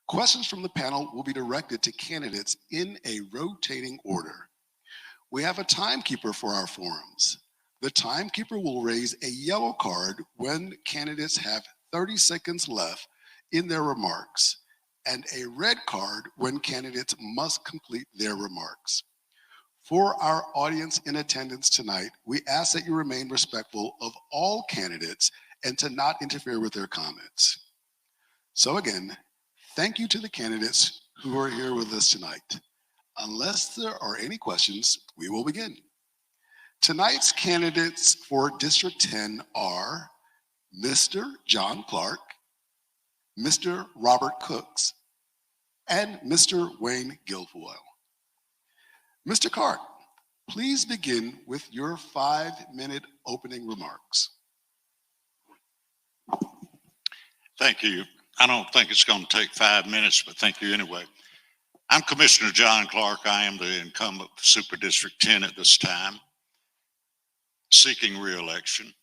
Questions from the panel will be directed to candidates in a rotating order. We have a timekeeper for our forums. The timekeeper will raise a yellow card when candidates have 30 seconds left in their remarks, and a red card when candidates must complete their remarks. For our audience in attendance tonight, we ask that you remain respectful of all candidates and to not interfere with their comments. So again, thank you to the candidates who are here with us tonight. Unless there are any questions, we will begin. Tonight's candidates for District 10 are Mr. John Clark, Mr. Robert Cooks, and Mr. Wayne Guilfoyle. Mr. Clark, please begin with your 5-minute opening remarks. Thank you. I don't think it's going to take 5 minutes, but thank you anyway. I'm Commissioner John Clark. I am the incumbent for Super District 10 at this time, seeking re-election.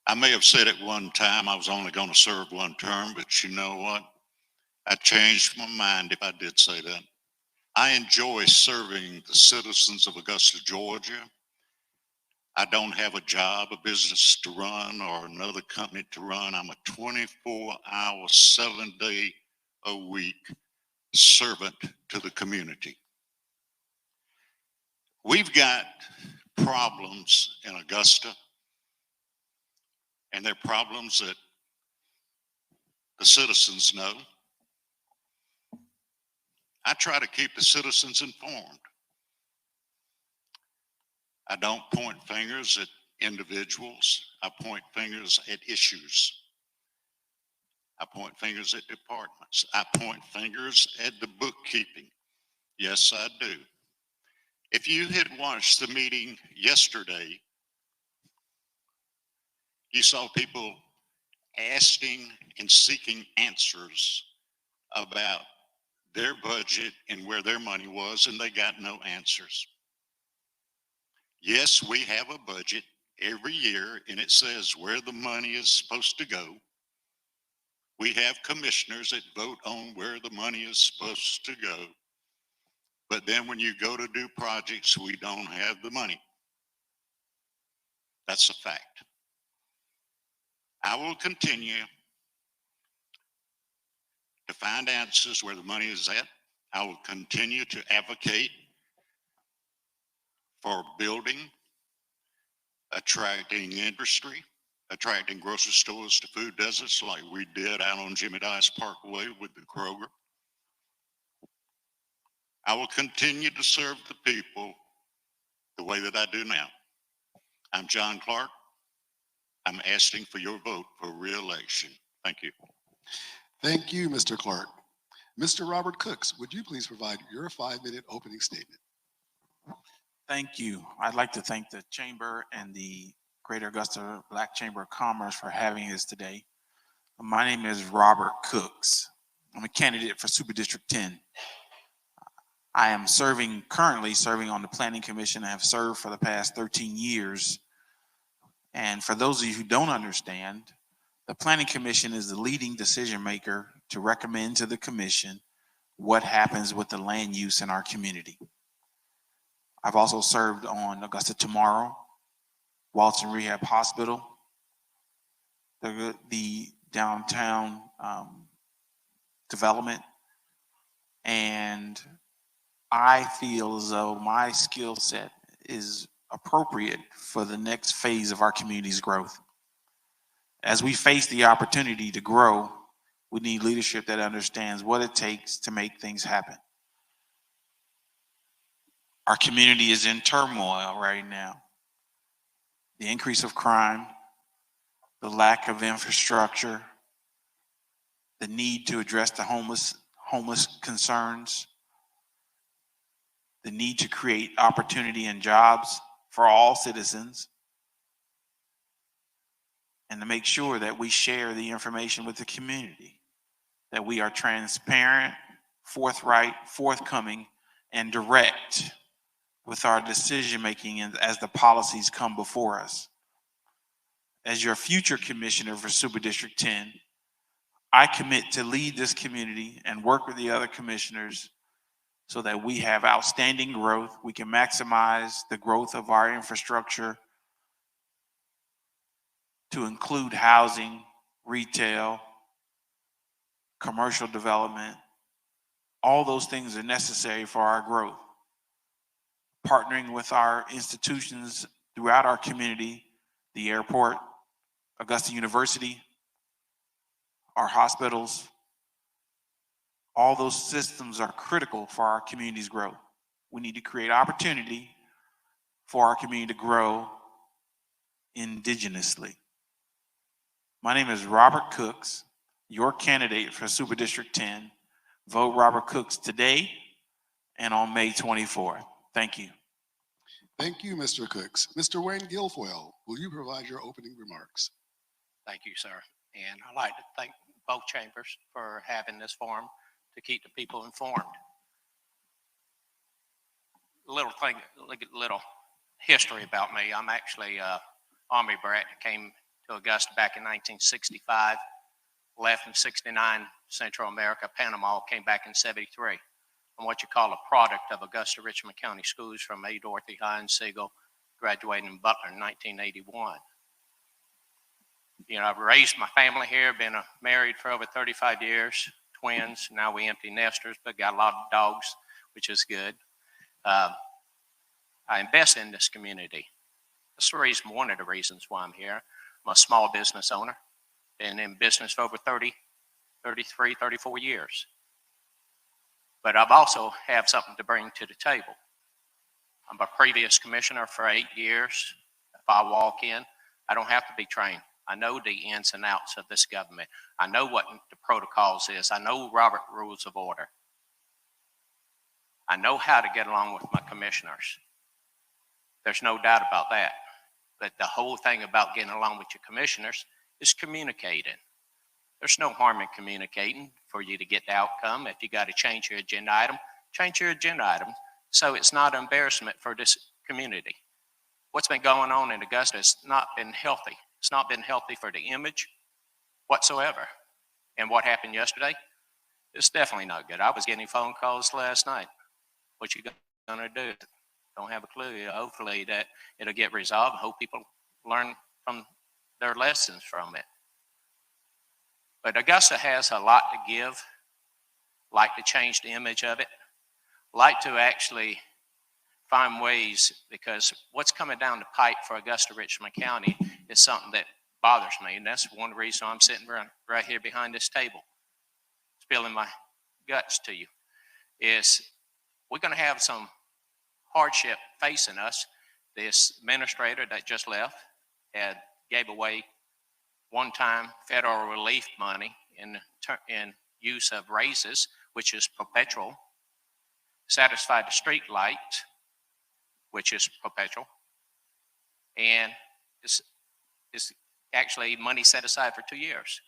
I may have said at one time I was only going to serve 1 term, but you know what? I changed my mind if I did say that. I enjoy serving the citizens of Augusta, Georgia. I don't have a job, a business to run, or another company to run. I'm a 24-hour, 7-day-a-week servant to the community. We've got problems in Augusta, and they're problems that the citizens know. I try to keep the citizens informed. I don't point fingers at individuals. I point fingers at issues. I point fingers at departments. I point fingers at the bookkeeping. Yes, I do. If you had watched the meeting yesterday, you saw people asking and seeking answers about their budget and where their money was, and they got no answers. Yes, we have a budget every year, and it says where the money is supposed to go. We have commissioners that vote on where the money is supposed to go. But then when you go to do projects, we don't have the money. That's a fact. I will continue to find answers where the money is at. I will continue to advocate for building, attracting industry, attracting grocery stores to food deserts like we did out on Jimmy Dice Parkway with the Kroger. I will continue to serve the people the way that I do now. I'm John Clark. I'm asking for your vote for re-election. Thank you. Thank you, Mr. Clark. Mr. Robert Cooks, would you please provide your 5-minute opening statement? Thank you. I'd like to thank the Chamber and the Greater Augusta Black Chamber of Commerce for having us today. My name is Robert Cooks. I'm a candidate for Super District 10. I am currently serving on the Planning Commission. I have served for the past 13 years. And for those of you who don't understand, the Planning Commission is the leading decision maker to recommend to the Commission what happens with the land use in our community. I've also served on Augusta Tomorrow, Walton Rehab Hospital, the downtown development, and I feel as though my skill set is appropriate for the next phase of our community's growth. As we face the opportunity to grow, we need leadership that understands what it takes to make things happen. Our community is in turmoil right now. The increase of crime, the lack of infrastructure, the need to address the homeless concerns, the need to create opportunity and jobs for all citizens, and to make sure that we share the information with the community, that we are transparent, forthright, forthcoming, and direct with our decision-making as the policies come before us. As your future commissioner for Super District 10, I commit to lead this community and work with the other commissioners so that we have outstanding growth. We can maximize the growth of our infrastructure to include housing, retail, commercial development. All those things are necessary for our growth. Partnering with our institutions throughout our community, the airport, Augusta University, our hospitals, all those systems are critical for our community's growth. We need to create opportunity for our community to grow indigenously. My name is Robert Cooks, your candidate for Super District 10. Vote Robert Cooks today and on May 24th. Thank you. Thank you, Mr. Cooks. Mr. Wayne Guilfoyle, will you provide your opening remarks? Thank you, sir. And I'd like to thank both chambers for having this forum to keep the people informed. Little history about me. I'm actually an Army brat. Came to Augusta back in 1965, left in 69, Central America, Panama, came back in 73. I'm what you call a product of Augusta Richmond County Schools from A. Dorothy Hines Siegel, graduated in Butler in 1981. You know, I've raised my family here, been married for over 35 years, twins. Now we empty nesters, but got a lot of dogs, which is good. I invest in this community. That's the reason, one of the reasons why I'm here. I'm a small business owner, been in business for over 33, 34 years. But I've also have something to bring to the table. I'm a previous commissioner for 8 years. If I walk in, I don't have to be trained. I know the ins and outs of this government. I know what the protocols is. I know Robert Rules of Order. I know how to get along with my commissioners. There's no doubt about that. But the whole thing about getting along with your commissioners is communicating. There's no harm in communicating for you to get the outcome. If you got to change your agenda item, change your agenda item so it's not an embarrassment for this community. What's been going on in Augusta has not been healthy. It's not been healthy for the image whatsoever. And what happened yesterday? It's definitely not good. I was getting phone calls last night. What you gonna do? Don't have a clue. Hopefully that it'll get resolved. Hope people learn from their lessons from it. But Augusta has a lot to give, like to change the image of it, like to actually find ways, because what's coming down the pipe for Augusta Richmond County is something that bothers me. And that's one reason I'm sitting right here behind this table, spilling my guts to you, is we're going to have some hardship facing us. This administrator that just left gave away one-time federal relief money in use of raises, which is perpetual, satisfied the street light, which is perpetual, and it's actually money set aside for 2 years.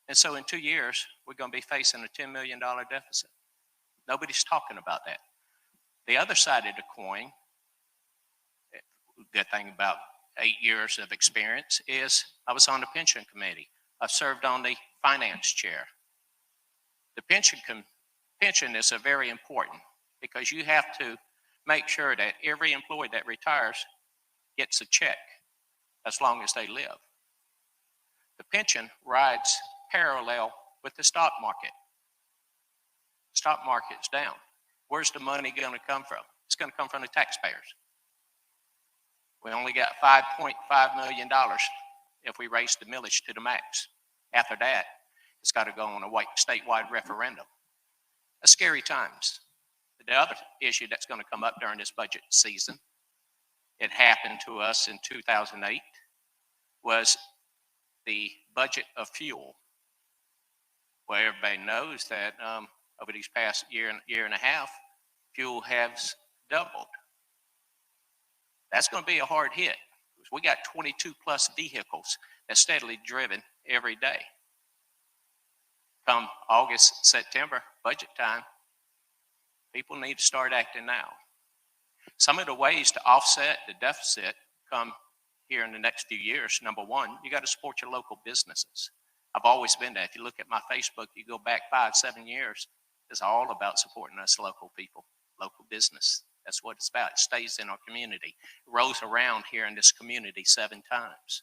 And so in 2 years, we're going to be facing a $10 million deficit. Nobody's talking about that. The other side of the coin, the thing about 8 years of experience, is I was on the pension committee. I've served on the finance chair. The pension is very important because you have to make sure that every employee that retires gets a check as long as they live. The pension rides parallel with the stock market. Stock market's down. Where's the money going to come from? It's going to come from the taxpayers. We only got $5.5 million if we raise the millage to the max. After that, it's got to go on a statewide referendum. That's scary times. The other issue that's going to come up during this budget season, it happened to us in 2008, was the budget of fuel, where everybody knows that over these past year and a half, fuel has doubled. That's going to be a hard hit. We got 22 plus vehicles that's steadily driven every day. Come August, September, budget time, people need to start acting now. Some of the ways to offset the deficit come here in the next few years. Number one, you got to support your local businesses. I've always been there. If you look at my Facebook, you go back 5-7 years, it's all about supporting us local people, local business. That's what it's about. It stays in our community. It rolls around here in this community 7 times.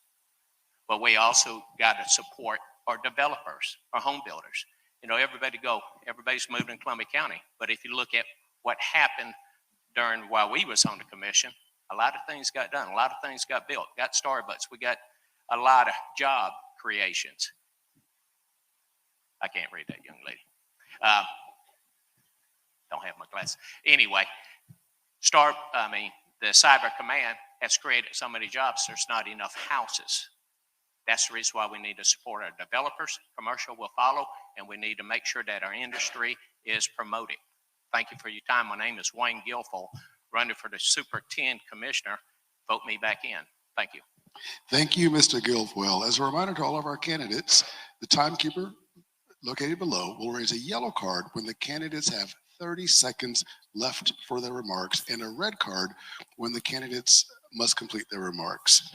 But we also got to support our developers, our home builders. You know, everybody's moving in Columbia County. But if you look at what happened while we was on the commission, a lot of things got done. A lot of things got built. Got Starbucks. We got a lot of job creations. I can't read that, young lady. Don't have my glasses. Anyway, the Cyber Command has created so many jobs, there's not enough houses. That's the reason why we need to support our developers. Commercial will follow, and we need to make sure that our industry is promoted. Thank you for your time. My name is Wayne Guilfoyle, running for the Superintendent Commissioner. Vote me back in. Thank you. Thank you, Mr. Guilfoyle. As a reminder to all of our candidates, the timekeeper located below will raise a yellow card when the candidates have 30 seconds left for their remarks, and a red card when the candidates must complete their remarks.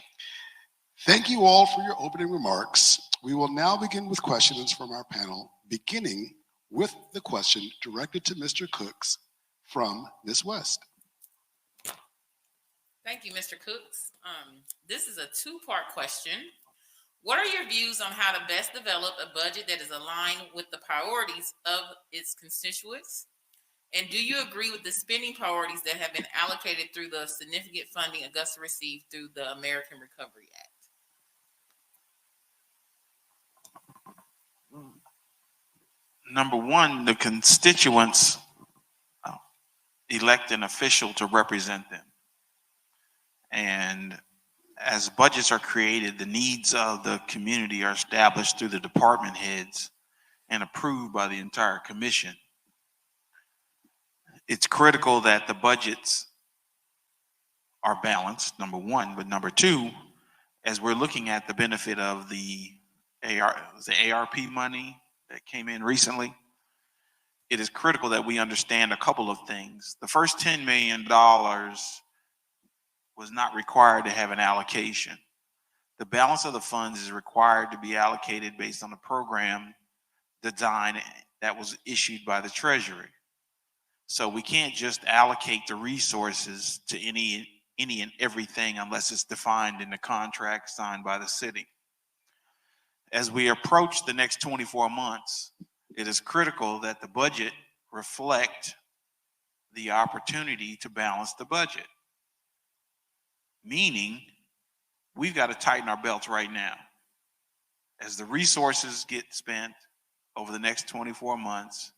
Thank you all for your opening remarks. We will now begin with questions from our panel, beginning with the question directed to Mr. Cooks from Ms. West. Thank you, Mr. Cooks. This is a 2-part question. What are your views on how to best develop a budget that is aligned with the priorities of its constituents? And do you agree with the spending priorities that have been allocated through the significant funding Augusta received through the American Recovery Act? Number one, the constituents elect an official to represent them. And as budgets are created, the needs of the community are established through the department heads and approved by the entire commission. It's critical that the budgets are balanced, number one, but number two, as we're looking at the benefit of the ARP money that came in recently, it is critical that we understand a couple of things. The first $10 million was not required to have an allocation. The balance of the funds is required to be allocated based on the program design that was issued by the Treasury. So we can't just allocate the resources to any and everything unless it's defined in the contract signed by the city. As we approach the next 24 months, it is critical that the budget reflect the opportunity to balance the budget. Meaning, we've got to tighten our belts right now. As the resources get spent over the next 24 months,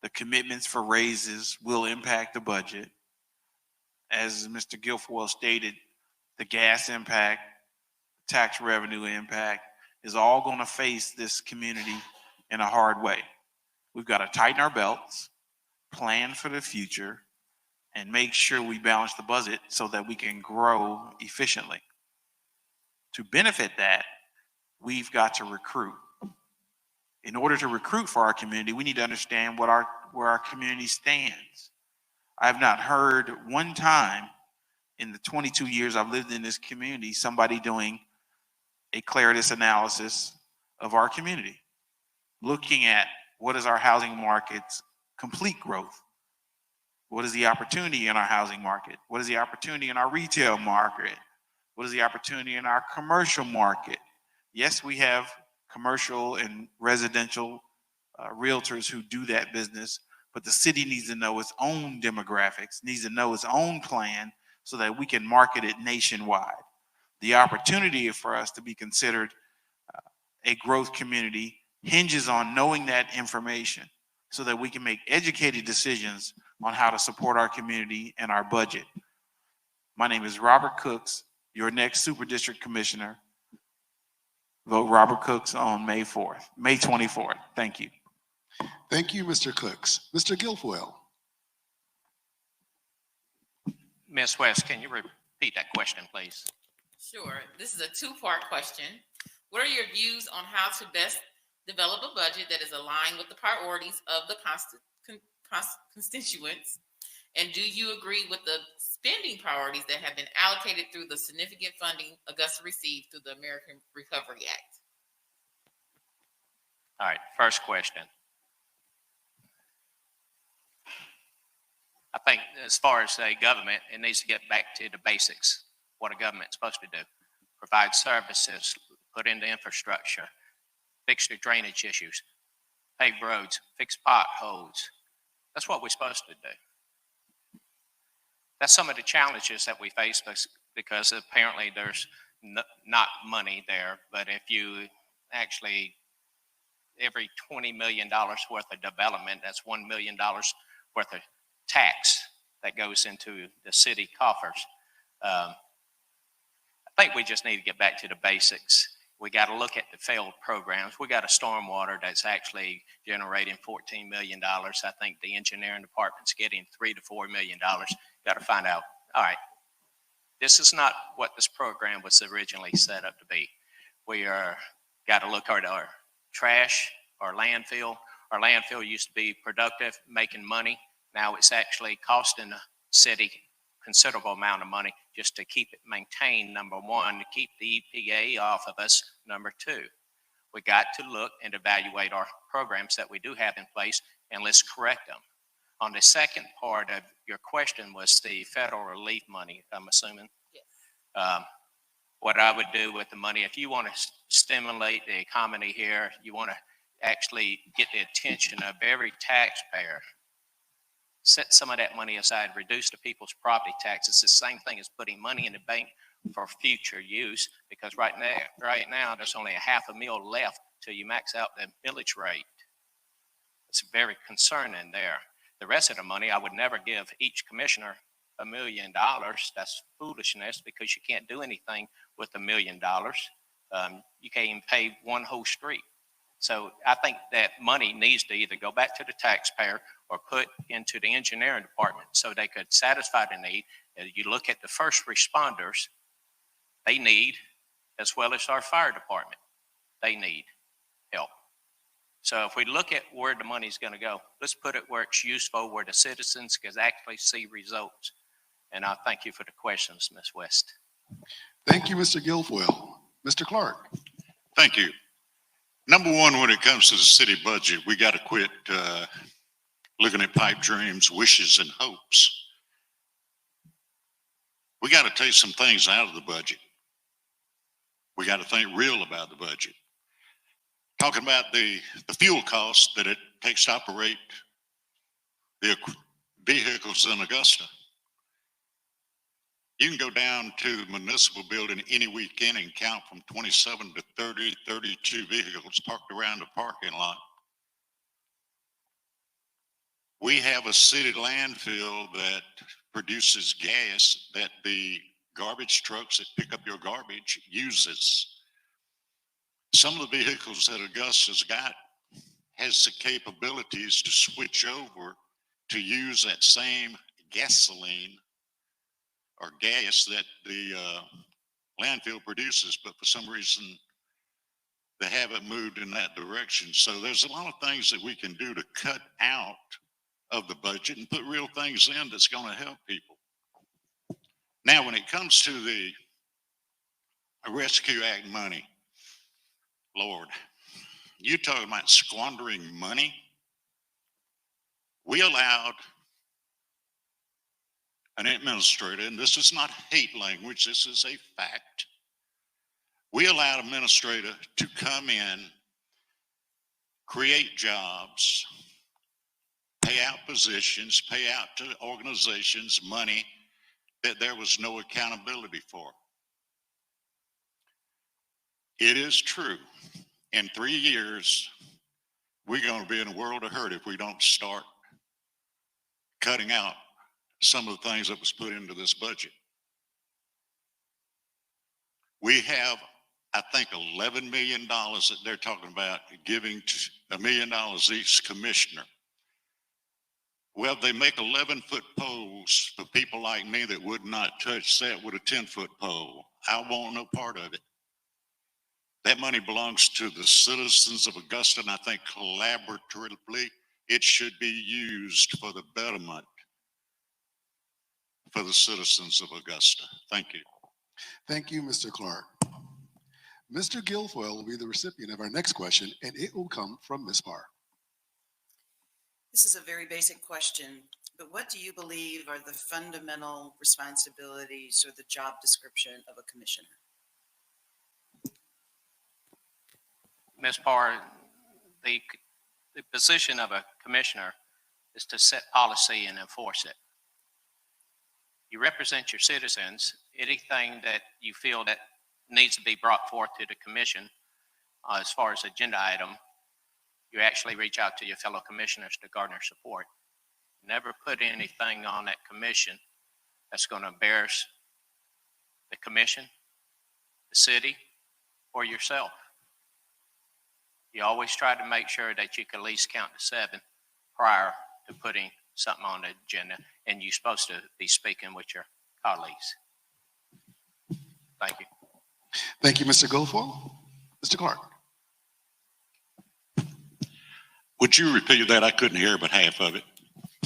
the commitments for raises will impact the budget. As Mr. Guilfoyle stated, the gas impact, tax revenue impact is all going to face this community in a hard way. We've got to tighten our belts, plan for the future, and make sure we balance the budget so that we can grow efficiently. To benefit that, we've got to recruit. In order to recruit for our community, we need to understand where our community stands. I have not heard one time in the 22 years I've lived in this community, somebody doing a Claritas analysis of our community, looking at what is our housing market's complete growth. What is the opportunity in our housing market? What is the opportunity in our retail market? What is the opportunity in our commercial market? Yes, we have commercial and residential realtors who do that business, but the city needs to know its own demographics, needs to know its own plan so that we can market it nationwide. The opportunity for us to be considered a growth community hinges on knowing that information so that we can make educated decisions on how to support our community and our budget. My name is Robert Cooks, your next Super District Commissioner. Vote Robert Cooks on May 24th. Thank you. Thank you, Mr. Cooks. Mr. Guilfoyle. Ms. West, can you repeat that question, please? Sure. This is a two-part question. What are your views on how to best develop a budget that is aligned with the priorities of the constituents? And do you agree with the spending priorities that have been allocated through the significant funding Augusta received through the American Recovery Act? All right, first question. I think as far as a government, it needs to get back to the basics, what a government's supposed to do. Provide services, put into infrastructure, fix the drainage issues, pave roads, fix potholes. That's what we're supposed to do. That's some of the challenges that we face because apparently there's not money there. But if you actually, every $20 million worth of development, that's $1 million worth of tax that goes into the city coffers. I think we just need to get back to the basics. We got to look at the failed programs. We got a stormwater that's actually generating $14 million. I think the engineering department's getting $3 to $4 million. Got to find out, all right, this is not what this program was originally set up to be. We got to look at our trash, our landfill. Our landfill used to be productive, making money. Now it's actually costing the city considerable amount of money just to keep it maintained, number one, to keep the EPA off of us, number two. We got to look and evaluate our programs that we do have in place, and let's correct them. On the second part of your question was the federal relief money, I'm assuming. Yes. What I would do with the money, if you want to stimulate the economy here, you want to actually get the attention of every taxpayer. Set some of that money aside, reduce the people's property taxes. It's the same thing as putting money in the bank for future use, because right now there's only $500,000 left till you max out the millage rate. It's very concerning there. The rest of the money, I would never give each commissioner $1 million. That's foolishness, because you can't do anything with $1 million. You can't even pave one whole street. So I think that money needs to either go back to the taxpayer or put into the engineering department so they could satisfy the need. You look at the first responders, they need, as well as our fire department, they need help. So if we look at where the money is going to go, let's put it where it's useful, where the citizens can actually see results. And I thank you for the questions, Ms. West. Thank you, Mr. Guilfoyle. Mr. Clark. Thank you. Number one, when it comes to the city budget, we got to quit looking at pipe dreams, wishes, and hopes. We got to take some things out of the budget. We got to think real about the budget. Talking about the fuel costs that it takes to operate the vehicles in Augusta. You can go down to the municipal building any weekend and count from 27 to 30, 32 vehicles parked around the parking lot. We have a city landfill that produces gas that the garbage trucks that pick up your garbage uses. Some of the vehicles that Augusta's got has the capabilities to switch over to use that same gasoline or gas that the landfill produces, but for some reason they haven't moved in that direction. So there's a lot of things that we can do to cut out of the budget and put real things in that's going to help people. Now, when it comes to the Rescue Act money, Lord, you talking about squandering money? We allowed an administrator, and this is not hate language, this is a fact. We allowed an administrator to come in, create jobs, pay out positions, pay out to organizations money that there was no accountability for. It is true, in 3 years, we're going to be in a world of hurt if we don't start cutting out some of the things that was put into this budget. We have, I think, $11 million that they're talking about giving to $1 million each commissioner. Well, they make 11-foot poles for people like me that would not touch that with a 10-foot pole. I want no part of it. That money belongs to the citizens of Augusta, and I think collaboratively it should be used for the betterment for the citizens of Augusta. Thank you. Thank you, Mr. Clark. Mr. Guilfoyle will be the recipient of our next question, and it will come from Ms. Parr. This is a very basic question, but what do you believe are the fundamental responsibilities or the job description of a commissioner? Ms. Parr, the position of a commissioner is to set policy and enforce it. You represent your citizens. Anything that you feel that needs to be brought forth to the commission as far as agenda item, you actually reach out to your fellow commissioners to garner support. Never put anything on that commission that's going to embarrass the commission, the city, or yourself. You always try to make sure that you can at least count to 7 prior to putting something on the agenda, and you're supposed to be speaking with your colleagues. Thank you. Thank you, Mr. Guilfoyle. Mr. Clark. Would you repeat that? I couldn't hear but half of it.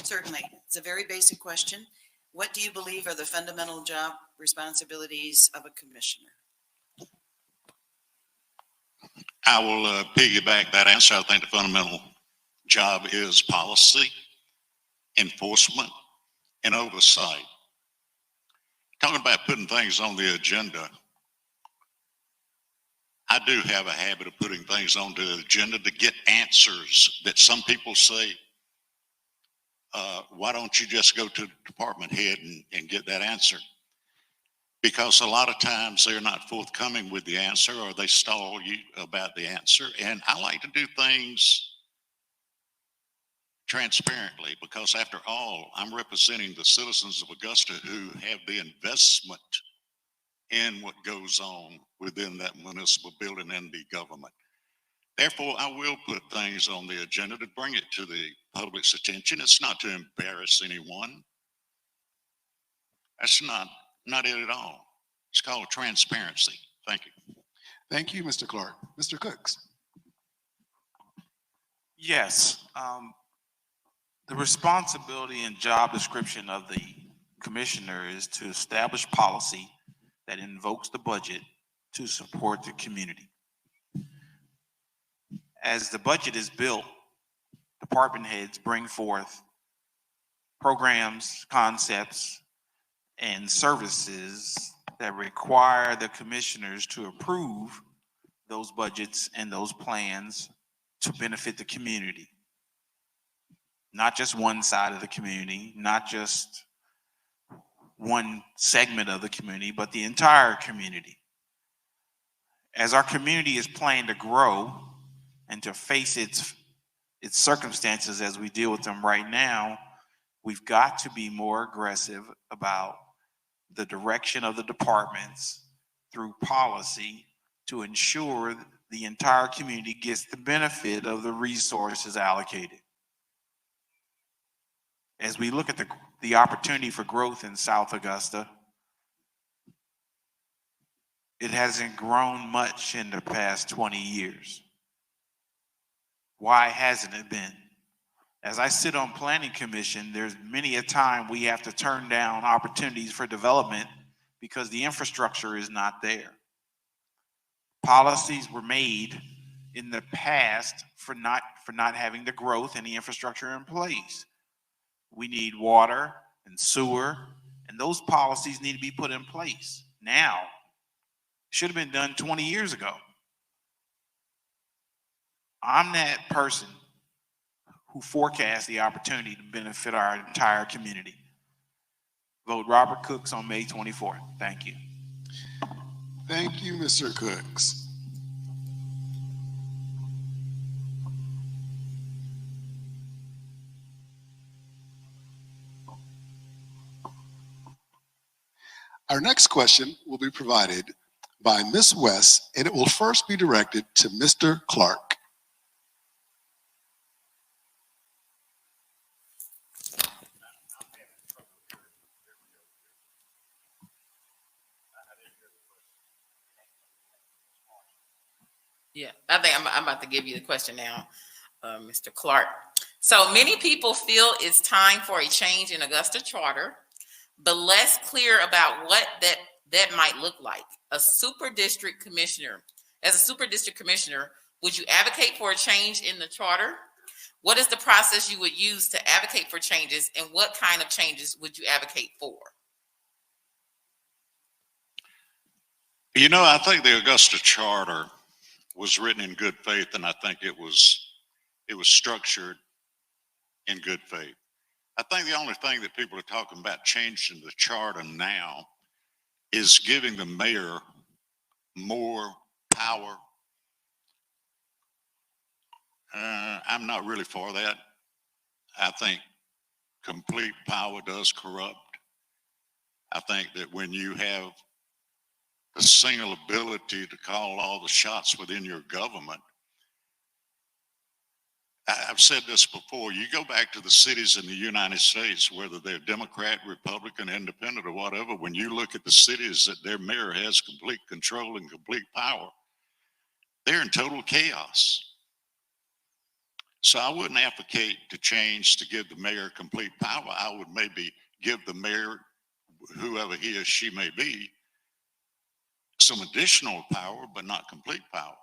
Certainly. It's a very basic question. What do you believe are the fundamental job responsibilities of a commissioner? I will piggyback that answer. I think the fundamental job is policy, enforcement, and oversight. Talking about putting things on the agenda, I do have a habit of putting things on the agenda to get answers that some people say, why don't you just go to the department head and get that answer? Because a lot of times they're not forthcoming with the answer, or they stall you about the answer. And I like to do things transparently, because after all, I'm representing the citizens of Augusta who have the investment in what goes on within that municipal building and the government. Therefore, I will put things on the agenda to bring it to the public's attention. It's not to embarrass anyone. That's not it at all. It's called transparency. Thank you. Thank you, Mr. Clark. Mr. Cooks. Yes. The responsibility and job description of the commissioner is to establish policy that invokes the budget to support the community. As the budget is built, department heads bring forth programs, concepts, and services that require the commissioners to approve those budgets and those plans to benefit the community. Not just one side of the community, not just one segment of the community, but the entire community. As our community is planning to grow and to face its circumstances as we deal with them right now, we've got to be more aggressive about the direction of the departments through policy to ensure the entire community gets the benefit of the resources allocated. As we look at the opportunity for growth in South Augusta, it hasn't grown much in the past 20 years. Why hasn't it been? As I sit on Planning Commission, there's many a time we have to turn down opportunities for development because the infrastructure is not there. Policies were made in the past for not having the growth and the infrastructure in place. We need water and sewer, and those policies need to be put in place now. Should have been done 20 years ago. I'm that person who forecasts the opportunity to benefit our entire community. Vote Robert Cooks on May 24th. Thank you. Thank you, Mr. Cooks. Our next question will be provided by Ms. West, and it will first be directed to Mr. Clark. Yeah, I think I'm about to give you the question now, Mr. Clark. So many people feel it's time for a change in Augusta charter, but less clear about what that might look like. As a super district commissioner, would you advocate for a change in the charter? What is the process you would use to advocate for changes, and what kind of changes would you advocate for? You know, I think the Augusta Charter was written in good faith, and I think it was structured in good faith. I think the only thing that people are talking about changing the charter now is giving the mayor more power. I'm not really for that. I think complete power does corrupt. I think that when you have the single ability to call all the shots within your government, I've said this before, you go back to the cities in the United States, whether they're Democrat, Republican, Independent, or whatever, when you look at the cities that their mayor has complete control and complete power, they're in total chaos. So I wouldn't advocate to change to give the mayor complete power. I would maybe give the mayor, whoever he or she may be, some additional power, but not complete power.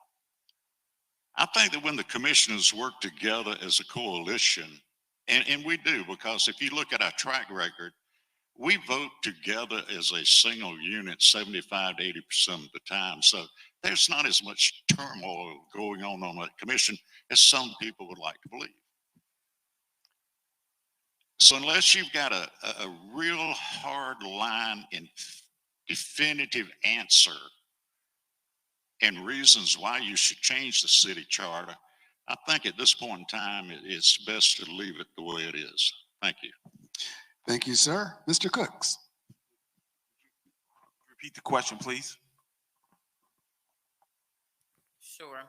I think that when the commissioners work together as a coalition, and we do, because if you look at our track record, we vote together as a single unit 75 to 80% of the time. So there's not as much turmoil going on that commission as some people would like to believe. So unless you've got a real hard line and definitive answer and reasons why you should change the city charter, I think at this point in time, it's best to leave it the way it is. Thank you. Thank you, sir. Mr. Cooks. Repeat the question, please. Sure.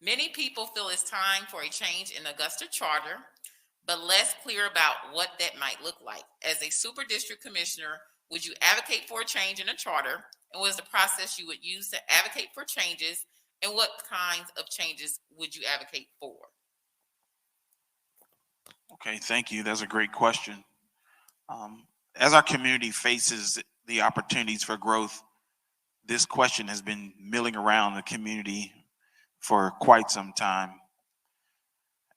Many people feel it's time for a change in Augusta charter, but less clear about what that might look like. As a super district commissioner, would you advocate for a change in the charter? And what is the process you would use to advocate for changes? And what kinds of changes would you advocate for? Okay, thank you. That's a great question. As our community faces the opportunities for growth, this question has been milling around the community for quite some time.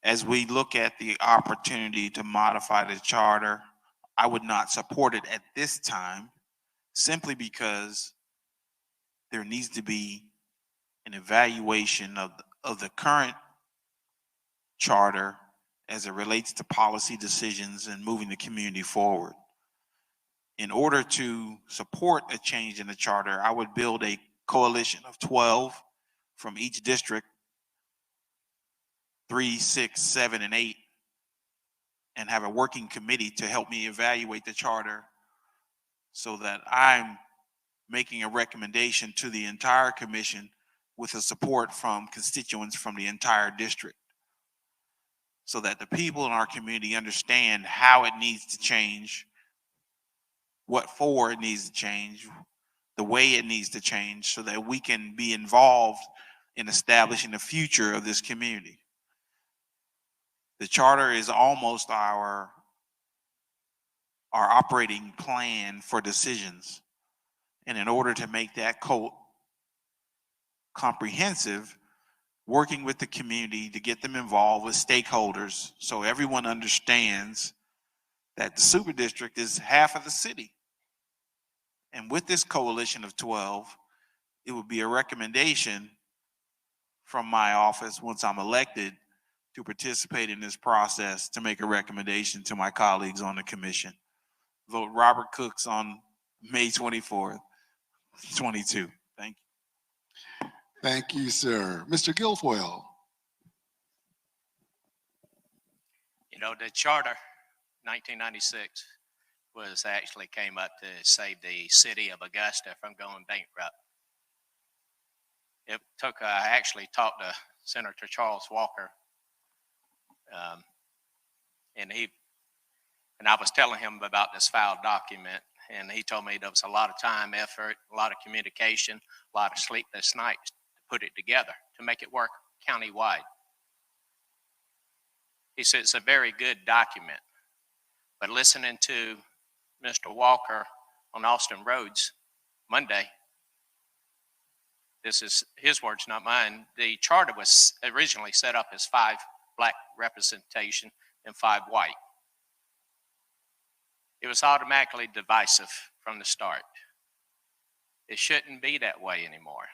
as we look at the opportunity to modify the charter, I would not support it at this time, simply because there needs to be an evaluation of the current charter as it relates to policy decisions and moving the community forward. In order to support a change in the charter, I would build a coalition of 12 from each district, 3, 6, 7, and 8, and have a working committee to help me evaluate the charter so that I'm making a recommendation to the entire commission with the support from constituents from the entire district, so that the people in our community understand how it needs to change, what for it needs to change, the way it needs to change, so that we can be involved in establishing the future of this community. The charter is almost our operating plan for decisions. And in order to make that comprehensive, working with the community to get them involved with stakeholders so everyone understands that the super district is half of the city. And with this coalition of 12, it would be a recommendation from my office once I'm elected to participate in this process to make a recommendation to my colleagues on the commission. Vote Robert Cooks on May 24th, 22. Thank you. Thank you, sir. Mr. Guilfoyle. You know, the charter, 1996, was actually came up to save the city of Augusta from going bankrupt. It took, I actually talked to Senator Charles Walker, and I was telling him about this filed document, and he told me there was a lot of time, effort, a lot of communication, a lot of sleepless nights to put it together, to make it work countywide. He said it's a very good document, but listening to Mr. Walker on Austin Roads Monday, this is his words, not mine. The charter was originally set up as 5 black representation and 5 white. It was automatically divisive from the start. It shouldn't be that way anymore.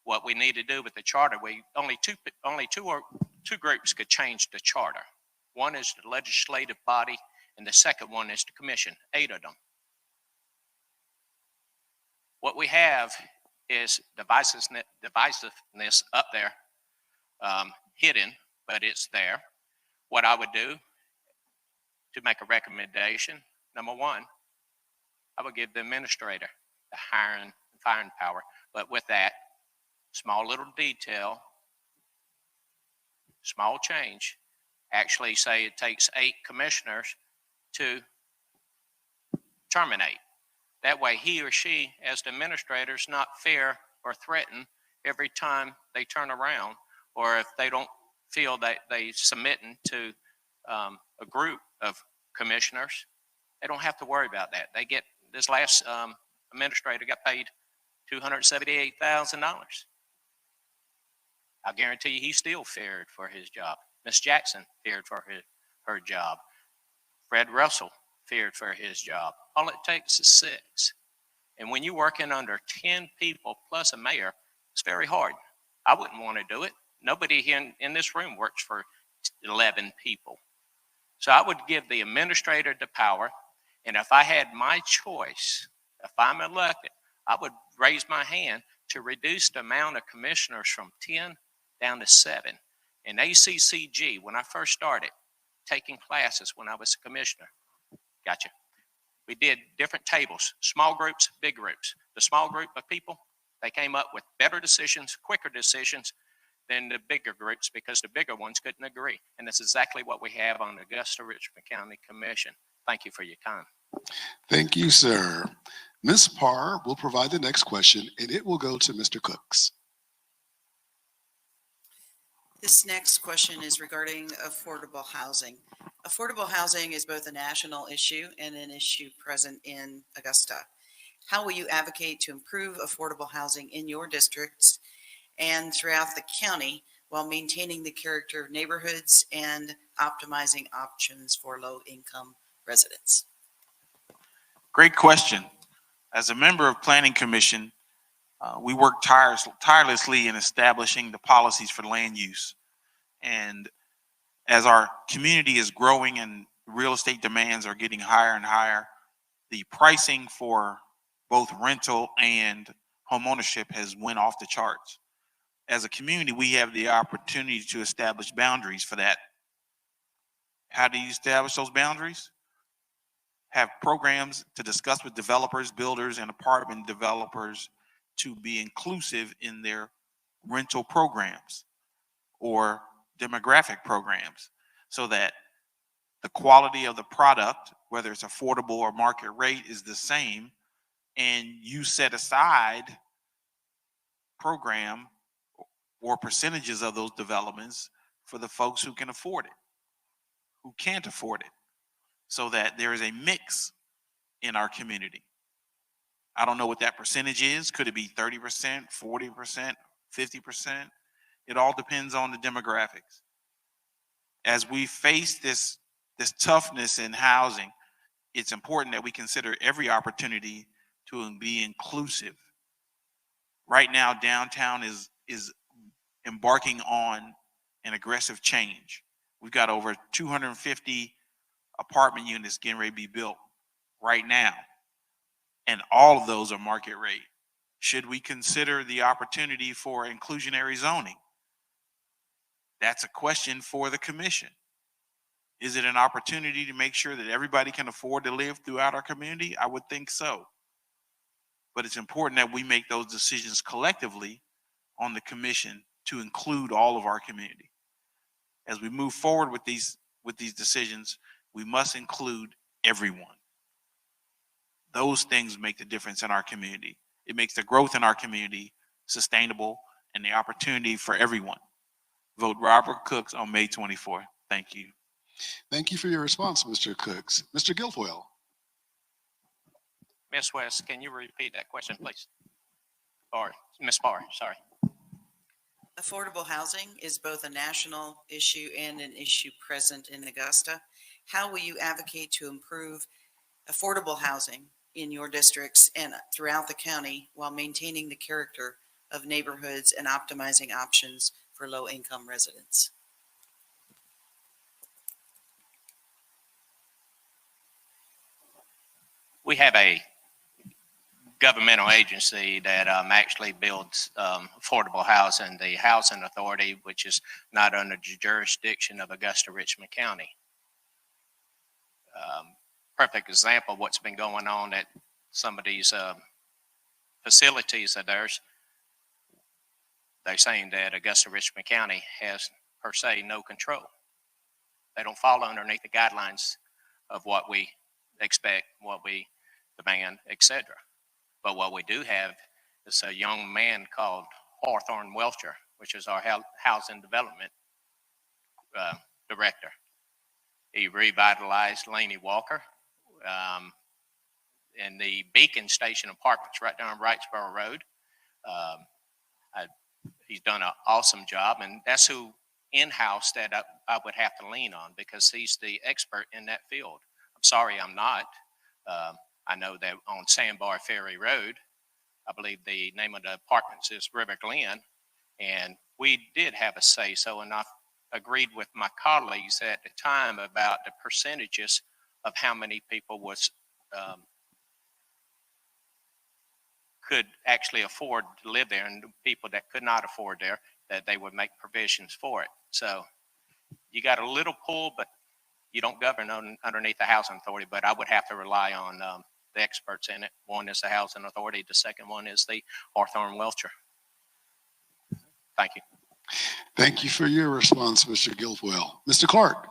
What we need to do with the charter, only two groups could change the charter. One is the legislative body, and the second one is the commission, 8 of them. What we have is divisiveness up there, hidden, but it's there. What I would do to make a recommendation, number one, I would give the administrator the hiring and firing power. But with that, small little detail, small change, actually say it takes 8 commissioners to terminate. That way he or she, as the administrator, is not fear or threatened every time they turn around, or if they don't feel that they submitting to a group of commissioners, they don't have to worry about that. They get, this last administrator got paid $278,000. I guarantee you he still feared for his job. Miss Jackson feared for her job. Fred Russell feared for his job. All it takes is 6. And when you're working under 10 people plus a mayor, it's very hard. I wouldn't want to do it. Nobody here in this room works for 11 people. So I would give the administrator the power. And if I had my choice, if I'm elected, I would raise my hand to reduce the amount of commissioners from 10 down to 7. In ACCG, when I first started taking classes when I was a commissioner, gotcha, we did different tables, small groups, big groups. The small group of people, they came up with better decisions, quicker decisions than the bigger groups, because the bigger ones couldn't agree. And that's exactly what we have on the Augusta Richmond County Commission. Thank you for your time. Thank you, sir. Ms. Parr will provide the next question, and it will go to Mr. Cooks. This next question is regarding affordable housing. Affordable housing is both a national issue and an issue present in Augusta. How will you advocate to improve affordable housing in your districts and throughout the county while maintaining the character of neighborhoods and optimizing options for low-income residents? Great question. As a member of Planning Commission, we work tirelessly in establishing the policies for land use. And as our community is growing and real estate demands are getting higher and higher, the pricing for both rental and homeownership has went off the charts. As a community, we have the opportunity to establish boundaries for that. How do you establish those boundaries? Have programs to discuss with developers, builders, and apartment developers to be inclusive in their rental programs or demographic programs, so that the quality of the product, whether it's affordable or market rate, is the same, and you set aside program or percentages of those developments for the folks who can afford it, who can't afford it, so that there is a mix in our community. I don't know what that percentage is. Could it be 30%, 40%, 50%? It all depends on the demographics. As we face this toughness in housing, it's important that we consider every opportunity to be inclusive. Right now, downtown is embarking on an aggressive change. We've got over 250 apartment units getting ready to be built right now, and all of those are market rate. Should we consider the opportunity for inclusionary zoning? That's a question for the commission. Is it an opportunity to make sure that everybody can afford to live throughout our community? I would think so. But it's important that we make those decisions collectively on the commission to include all of our community. As we move forward with these decisions, we must include everyone. Those things make the difference in our community. It makes the growth in our community sustainable and the opportunity for everyone. Vote Robert Cooks on May 24th. Thank you. Thank you for your response, Mr. Cooks. Mr. Guilfoyle. Ms. West, can you repeat that question, please? Or Ms. Barr, sorry. Affordable housing is both a national issue and an issue present in Augusta. How will you advocate to improve affordable housing in your districts and throughout the county while maintaining the character of neighborhoods and optimizing options for low-income residents? We have a governmental agency that actually builds affordable housing, the Housing Authority, which is not under the jurisdiction of Augusta, Richmond County. Perfect example of what's been going on at some of these facilities of theirs. They're saying that Augusta, Richmond County has per se no control. They don't fall underneath the guidelines of what we expect, what we demand, etc. But what we do have is a young man called Hawthorne Welcher, which is our housing development director. He revitalized Laney Walker and the Beacon Station Apartments right down Wrightsboro Road. He's done an awesome job, and that's who in-house that I would have to lean on, because he's the expert in that field. I'm sorry, I'm not. I know that on Sandbar Ferry Road, I believe the name of the apartments is River Glen, and we did have a say-so, and I agreed with my colleagues at the time about the percentages of how many people was could actually afford to live there, and the people that could not afford there, that they would make provisions for it. So you got a little pull, but you don't govern underneath the Housing Authority, but I would have to rely on the experts in it. One is the Housing Authority. The second one is the Hawthorne Welcher. Thank you. Thank you for your response, Mr. Guilfoyle. Mr. Clark.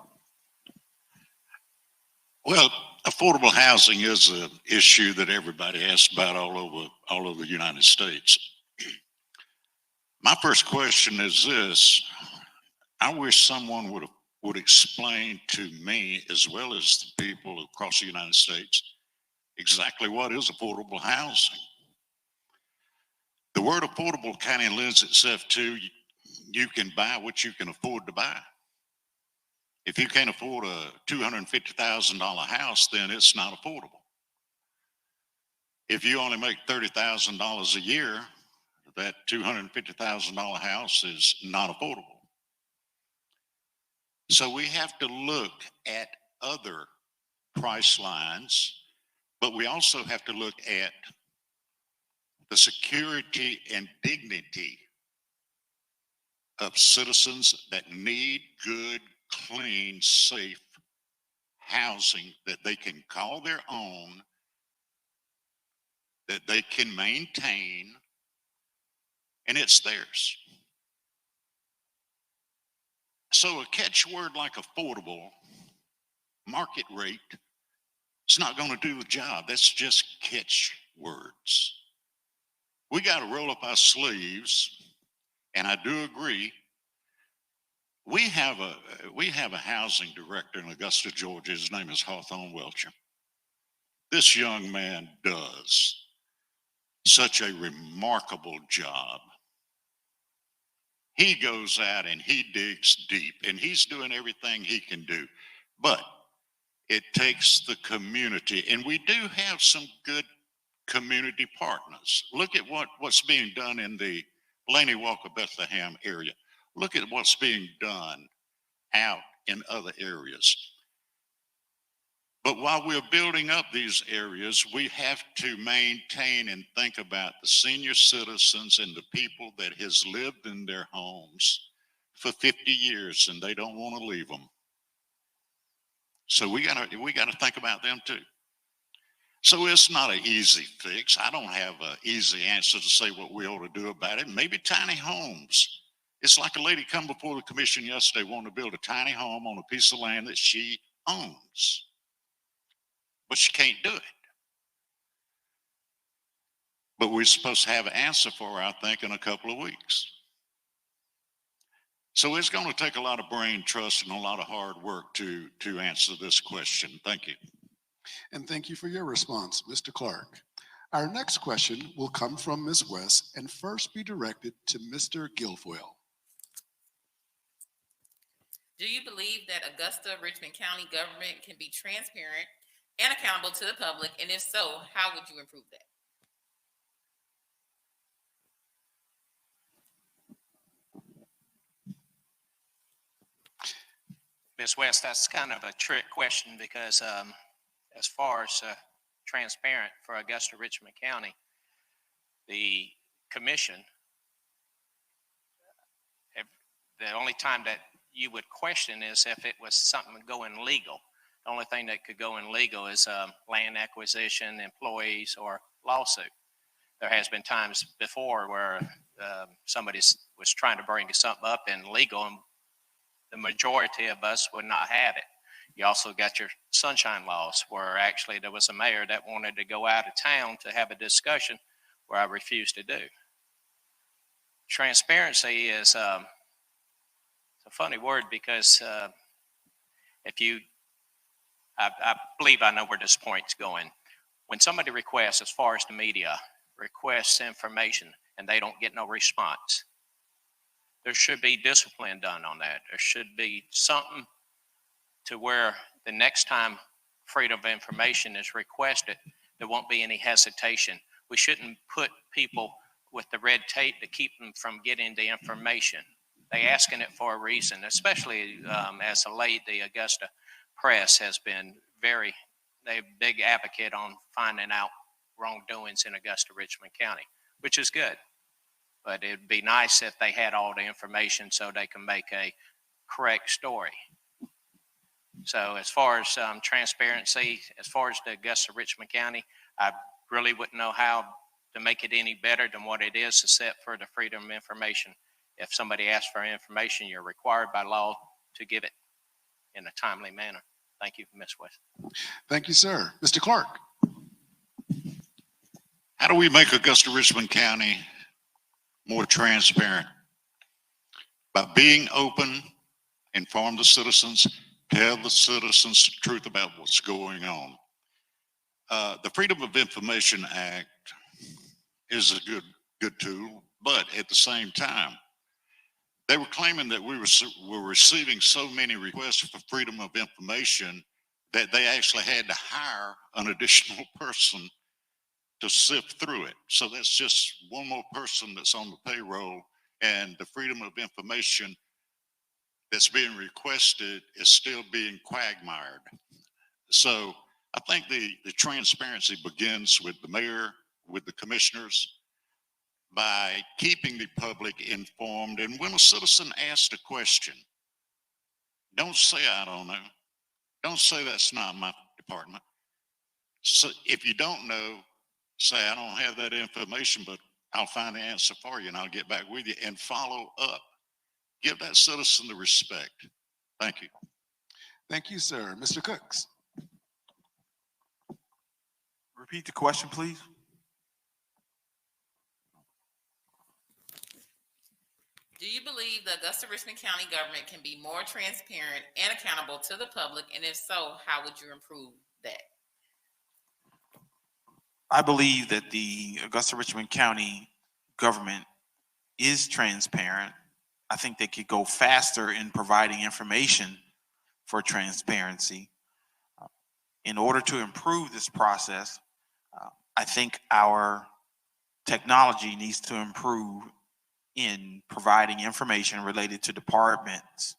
Well, affordable housing is an issue that everybody asks about all over the United States. My first question is this: I wish someone would explain to me, as well as the people across the United States, exactly what is affordable housing. The word affordable kind of lends itself to you can buy what you can afford to buy. If you can't afford a $250,000 house, then it's not affordable. If you only make $30,000 a year, that $250,000 house is not affordable. So we have to look at other price lines, but we also have to look at the security and dignity of citizens that need good, clean, safe housing that they can call their own, that they can maintain, and it's theirs. So a catchword like affordable, market rate, it's not going to do the job. That's just catch words. We got to roll up our sleeves, and I do agree. We have a housing director in Augusta, Georgia. His name is Hawthorne Welcher. This young man does such a remarkable job. He goes out and he digs deep, and he's doing everything he can do. But it takes the community, and we do have some good community partners. Look at what's being done in the Laney Walker Bethlehem area. Look at what's being done out in other areas. But while we're building up these areas, we have to maintain and think about the senior citizens and the people that has lived in their homes for 50 years and they don't want to leave them. So we gotta think about them too. So it's not an easy fix. I don't have an easy answer to say what we ought to do about it. Maybe tiny homes. It's like a lady come before the commission yesterday wanting to build a tiny home on a piece of land that she owns, but she can't do it. But we're supposed to have an answer for her, I think, in a couple of weeks. So it's going to take a lot of brain trust and a lot of hard work to answer this question. Thank you. And thank you for your response, Mr. Clark. Our next question will come from Ms. West and first be directed to Mr. Guilfoyle. Do you believe that Augusta, Richmond County government can be transparent and accountable to the public? And if so, how would you improve that? Ms. West, that's kind of a trick question because as far as transparent for Augusta, Richmond County, the commission, the only time that you would question is if it was something going legal. The only thing that could go in legal is land acquisition, employees, or lawsuit. There has been times before where somebody was trying to bring something up in legal and the majority of us would not have it. You also got your sunshine laws where actually there was a mayor that wanted to go out of town to have a discussion where I refused to do. Transparency is a funny word because I believe I know where this point's going. When somebody requests, as far as the media, requests information and they don't get no response, there should be discipline done on that. There should be something to where the next time freedom of information is requested, there won't be any hesitation. We shouldn't put people with the red tape to keep them from getting the information. They asking it for a reason, especially as of late, the Augusta press has been they're a big advocate on finding out wrongdoings in Augusta, Richmond County, which is good. But it'd be nice if they had all the information so they can make a correct story. So as far as transparency, as far as the Augusta, Richmond County, I really wouldn't know how to make it any better than what it is except for the freedom of information. If somebody asks for information, you're required by law to give it in a timely manner. Thank you, Ms. West. Thank you, sir. Mr. Clark. How do we make Augusta, Richmond County more transparent? By being open, inform the citizens, tell the citizens the truth about what's going on. The Freedom of Information Act is a good tool, but at the same time, They were claiming that we were receiving so many requests for freedom of information that they actually had to hire an additional person to sift through it. So that's just one more person that's on the payroll, and the freedom of information that's being requested is still being quagmired. So I think the transparency begins with the mayor, with the commissioners, by keeping the public informed. And when a citizen asks a question, don't say, I don't know. Don't say that's not my department. So if you don't know, say, I don't have that information, but I'll find the answer for you and I'll get back with you, and follow up. Give that citizen the respect. Thank you. Thank you, sir. Mr. Cooks. Repeat the question, please. Do you believe the Augusta Richmond County government can be more transparent and accountable to the public? And if so, how would you improve that? I believe that the Augusta Richmond County government is transparent. I think they could go faster in providing information for transparency. In order to improve this process, I think our technology needs to improve in providing information related to departments.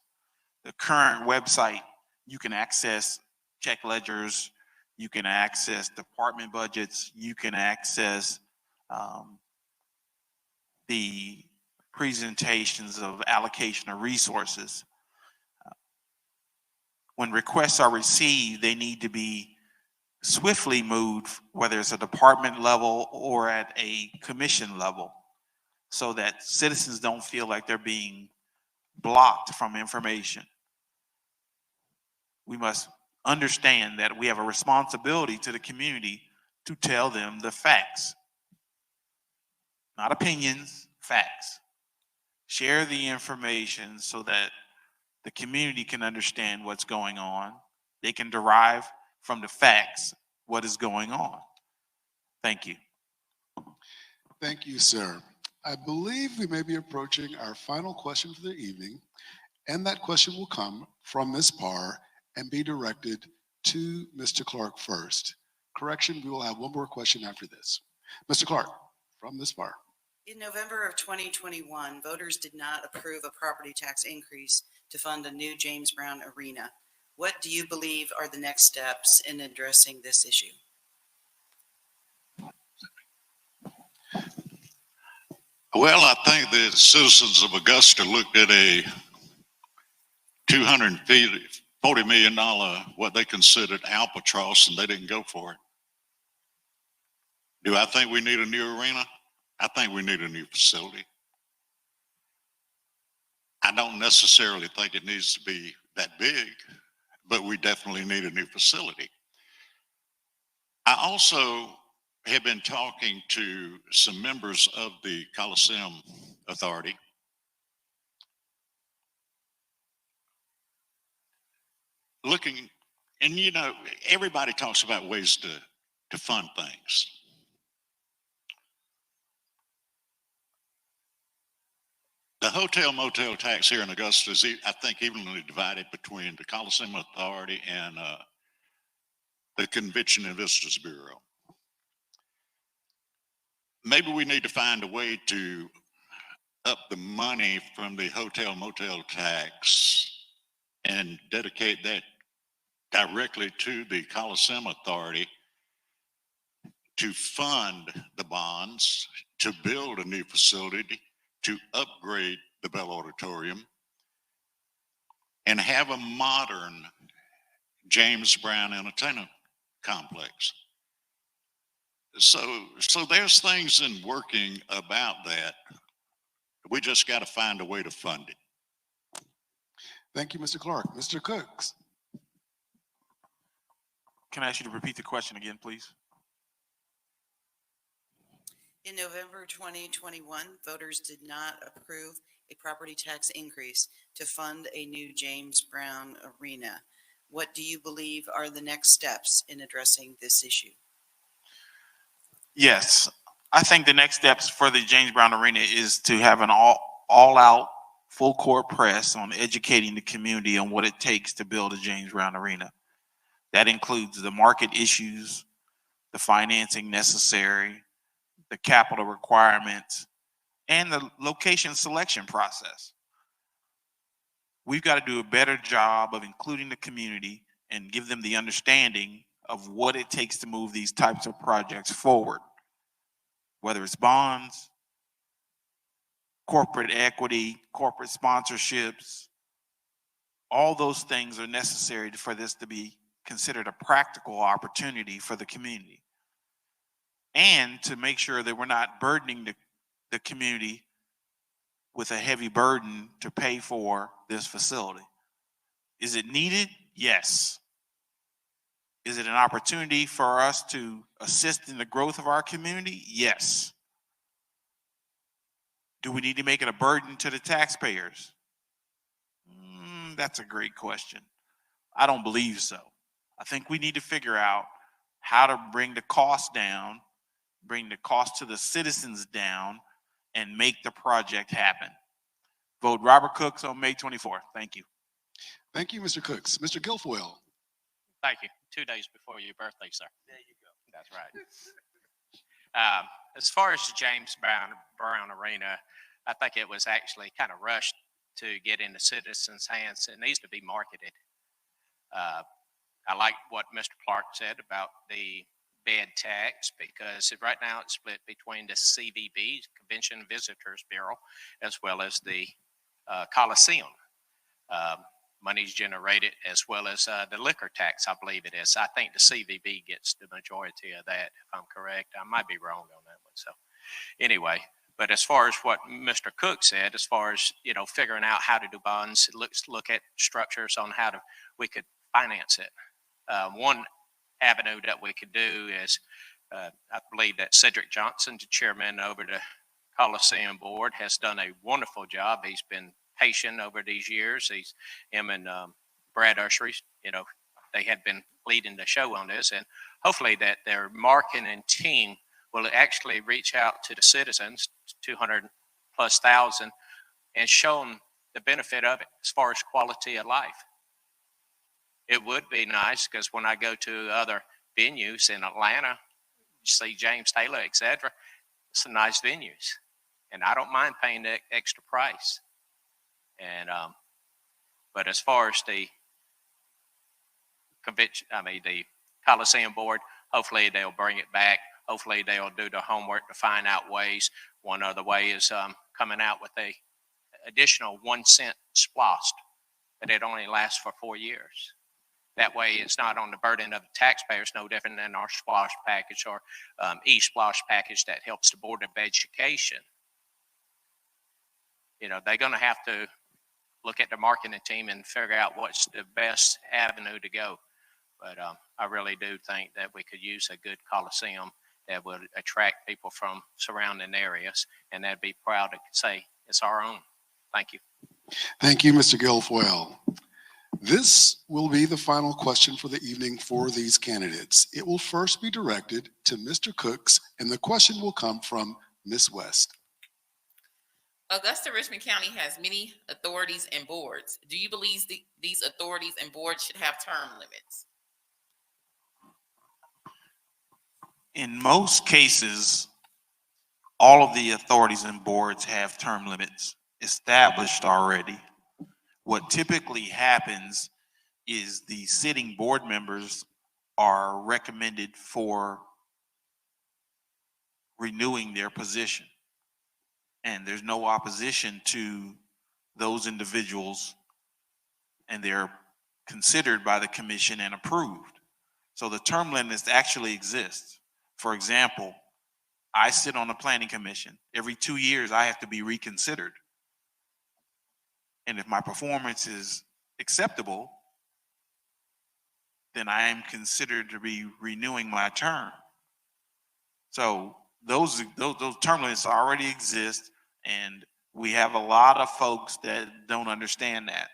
The current website, you can access check ledgers, you can access department budgets, you can access the presentations of allocation of resources. When requests are received, they need to be swiftly moved, whether it's a department level or at a commission level, so that citizens don't feel like they're being blocked from information. We must understand that we have a responsibility to the community to tell them the facts, not opinions, facts. Share the information so that the community can understand what's going on. They can derive from the facts what is going on. Thank you. Thank you, sir. I believe we may be approaching our final question for the evening, and that question will come from Ms. Parr and be directed to Mr. Clark first. Correction, we will have one more question after this. Mr. Clark, from Ms. Parr. In November of 2021, voters did not approve a property tax increase to fund a new James Brown Arena. What do you believe are the next steps in addressing this issue? Well, I think the citizens of Augusta looked at a $240 million, what they considered albatross, and they didn't go for it. Do I think we need a new arena? I think we need a new facility. I don't necessarily think it needs to be that big, but we definitely need a new facility. I also have been talking to some members of the Coliseum Authority. Looking, and you know, everybody talks about ways to fund things. The hotel motel tax here in Augusta is, I think, evenly divided between the Coliseum Authority and the Convention and Visitors Bureau. Maybe we need to find a way to up the money from the hotel motel tax and dedicate that directly to the Coliseum Authority to fund the bonds, to build a new facility, to upgrade the Bell Auditorium, and have a modern James Brown Entertainment Complex. So there's things in working about that. We just got to find a way to fund it. Thank you, Mr. Clark. Mr. Cooks. Can I ask you to repeat the question again, please? In November 2021, voters did not approve a property tax increase to fund a new James Brown Arena. What do you believe are the next steps in addressing this issue? Yes, I think the next steps for the James Brown Arena is to have an all-out full court press on educating the community on what it takes to build a James Brown Arena. That includes the market issues, the financing necessary, the capital requirements, and the location selection process. We've got to do a better job of including the community and give them the understanding of what it takes to move these types of projects forward, whether it's bonds, corporate equity, corporate sponsorships. All those things are necessary for this to be considered a practical opportunity for the community, and to make sure that we're not burdening the community with a heavy burden to pay for this facility. Is it needed? Yes. Is it an opportunity for us to assist in the growth of our community? Yes. Do we need to make it a burden to the taxpayers? That's a great question. I don't believe so. I think we need to figure out how to bring the cost down, bring the cost to the citizens down, and make the project happen. Vote Robert Cooks on May 24th. Thank you. Thank you, Mr. Cooks. Mr. Guilfoyle. Thank you. 2 days before your birthday, sir. There you go. That's right. As far as the James Brown Arena, I think it was actually kind of rushed to get into citizens' hands. It needs to be marketed. I like what Mr. Clark said about the bed tax, because right now it's split between the CVB, Convention and Visitors Bureau, as well as the Coliseum. Money's generated, as well as the liquor tax, I believe it is. I think the CVB gets the majority of that, if I'm correct. I might be wrong on that one. So anyway, but as far as what Mr. Cook said, as far as, figuring out how to do bonds, look at structures on how we could finance it. One avenue that we could do is, I believe that Cedric Johnson, the chairman over the Coliseum Board, has done a wonderful job. He's been patient over these years. Him and Brad Ushery, they had been leading the show on this, and hopefully that their marketing team will actually reach out to the citizens, 200,000+, and show them the benefit of it as far as quality of life. It would be nice, because when I go to other venues in Atlanta, you see James Taylor, etc., some nice venues, and I don't mind paying the extra price. And but as far as the the Coliseum Board, hopefully they'll bring it back. Hopefully they'll do the homework to find out ways. One other way is coming out with a additional 1 cent splost, but it only lasts for 4 years. That way it's not on the burden of the taxpayers, no different than our splosh package or e-splosh package that helps the Board of Education. They're going to have to look at the marketing team and figure out what's the best avenue to go. But I really do think that we could use a good Coliseum that would attract people from surrounding areas, and that'd be proud to say it's our own. Thank you. Thank you, Mr. Guilfoyle. This will be the final question for the evening for these candidates. It will first be directed to Mr. Cooks, and the question will come from Ms. West. Augusta Richmond County has many authorities and boards. Do you believe these authorities and boards should have term limits? In most cases, all of the authorities and boards have term limits established already. What typically happens is the sitting board members are recommended for renewing their position, and there's no opposition to those individuals, and they're considered by the commission and approved. So the term limits actually exist. For example, I sit on the planning commission. Every 2 years, I have to be reconsidered. And if my performance is acceptable, then I am considered to be renewing my term. So those term limits already exist, and we have a lot of folks that don't understand that.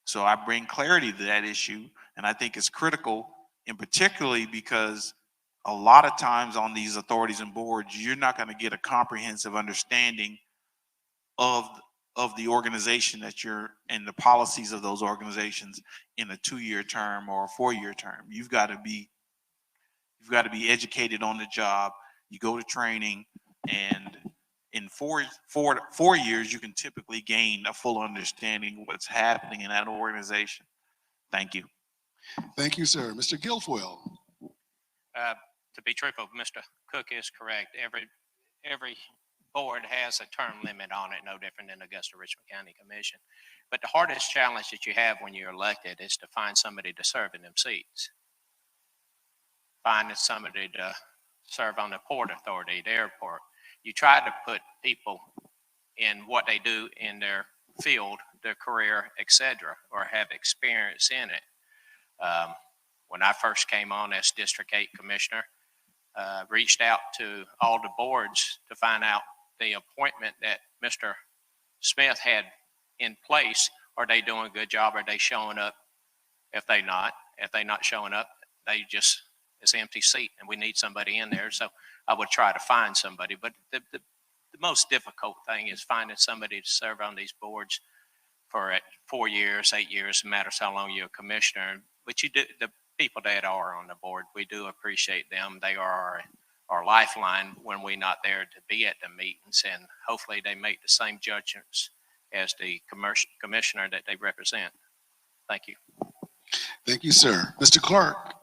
So I bring clarity to that issue, and I think it's critical, and particularly because a lot of times on these authorities and boards, you're not going to get a comprehensive understanding of of the organization that you're and the policies of those organizations in a 2-year term or a 4-year term. You've got to be educated on the job. You go to training, and in four years, you can typically gain a full understanding of what's happening in that organization. Thank you. Thank you, sir. Mr. Guilfoyle. To be truthful, Mr. Cook is correct. Every board has a term limit on it, no different than Augusta Richmond County Commission. But the hardest challenge that you have when you're elected is to find somebody to serve in them seats. Finding somebody to serve on the Port Authority, the airport. You try to put people in what they do in their field, their career, etc., or have experience in it. When I first came on as District 8 Commissioner, reached out to all the boards to find out the appointment that Mr. Smith had in place. Are they doing a good job? Are they showing up? If they're not showing up, it's an empty seat and we need somebody in there. So I would try to find somebody, but the most difficult thing is finding somebody to serve on these boards for 4 years, 8 years, no matter how long you're a commissioner. But you do, the people that are on the board, we do appreciate them. They are our lifeline when we're not there to be at the meetings, and hopefully they make the same judgments as the commissioner that they represent. Thank you. Thank you, sir. Mr. Clark.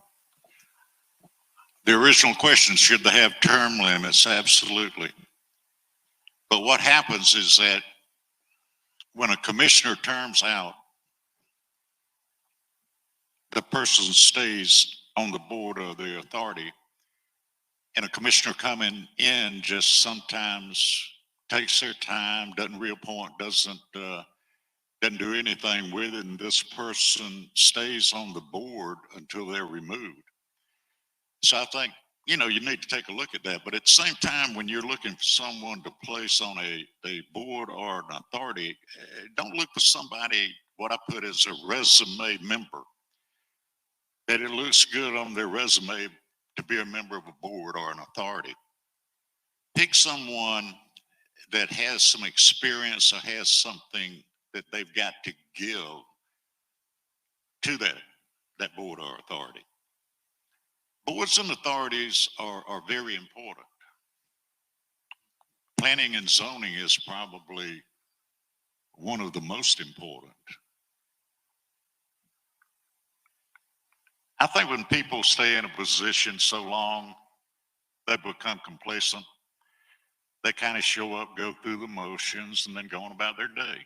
The original question, should they have term limits? Absolutely. But what happens is that when a commissioner terms out, the person stays on the board of the authority, and a commissioner coming in just sometimes takes their time, doesn't reappoint, doesn't do anything with it, and this person stays on the board until they're removed. So I think, you need to take a look at that. But at the same time, when you're looking for someone to place on a board or an authority, don't look for somebody, what I put as a resume member, that it looks good on their resume to be a member of a board or an authority. Pick someone that has some experience or has something that they've got to give to that board or authority. Boards and authorities are very important. Planning and zoning is probably one of the most important. I think when people stay in a position so long, they become complacent. They kind of show up, go through the motions, and then go on about their day.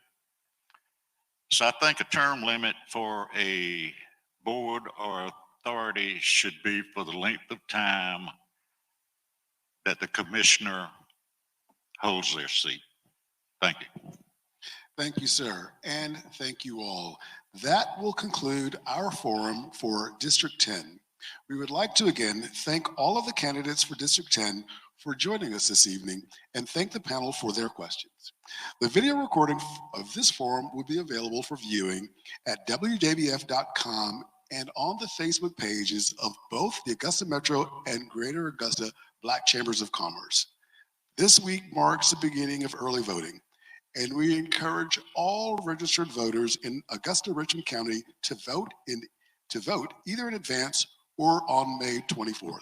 So I think a term limit for a board or authority should be for the length of time that the commissioner holds their seat. Thank you. Thank you, sir, and thank you all. That will conclude our forum for District 10. We would like to again thank all of the candidates for District 10 for joining us this evening, and thank the panel for their questions. The video recording of this forum will be available for viewing at WJBF.com and on the Facebook pages of both the Augusta Metro and Greater Augusta Black Chambers of Commerce. This week marks the beginning of early voting, and we encourage all registered voters in Augusta Richmond County to vote either in advance or on May 24th.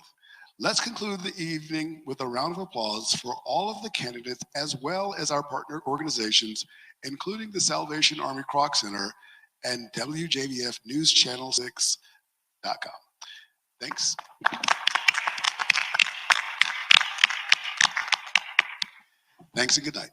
Let's conclude the evening with a round of applause for all of the candidates as well as our partner organizations, including the Salvation Army Kroc Center and WJBF News Channel 6.com. Thanks. Thanks and good night.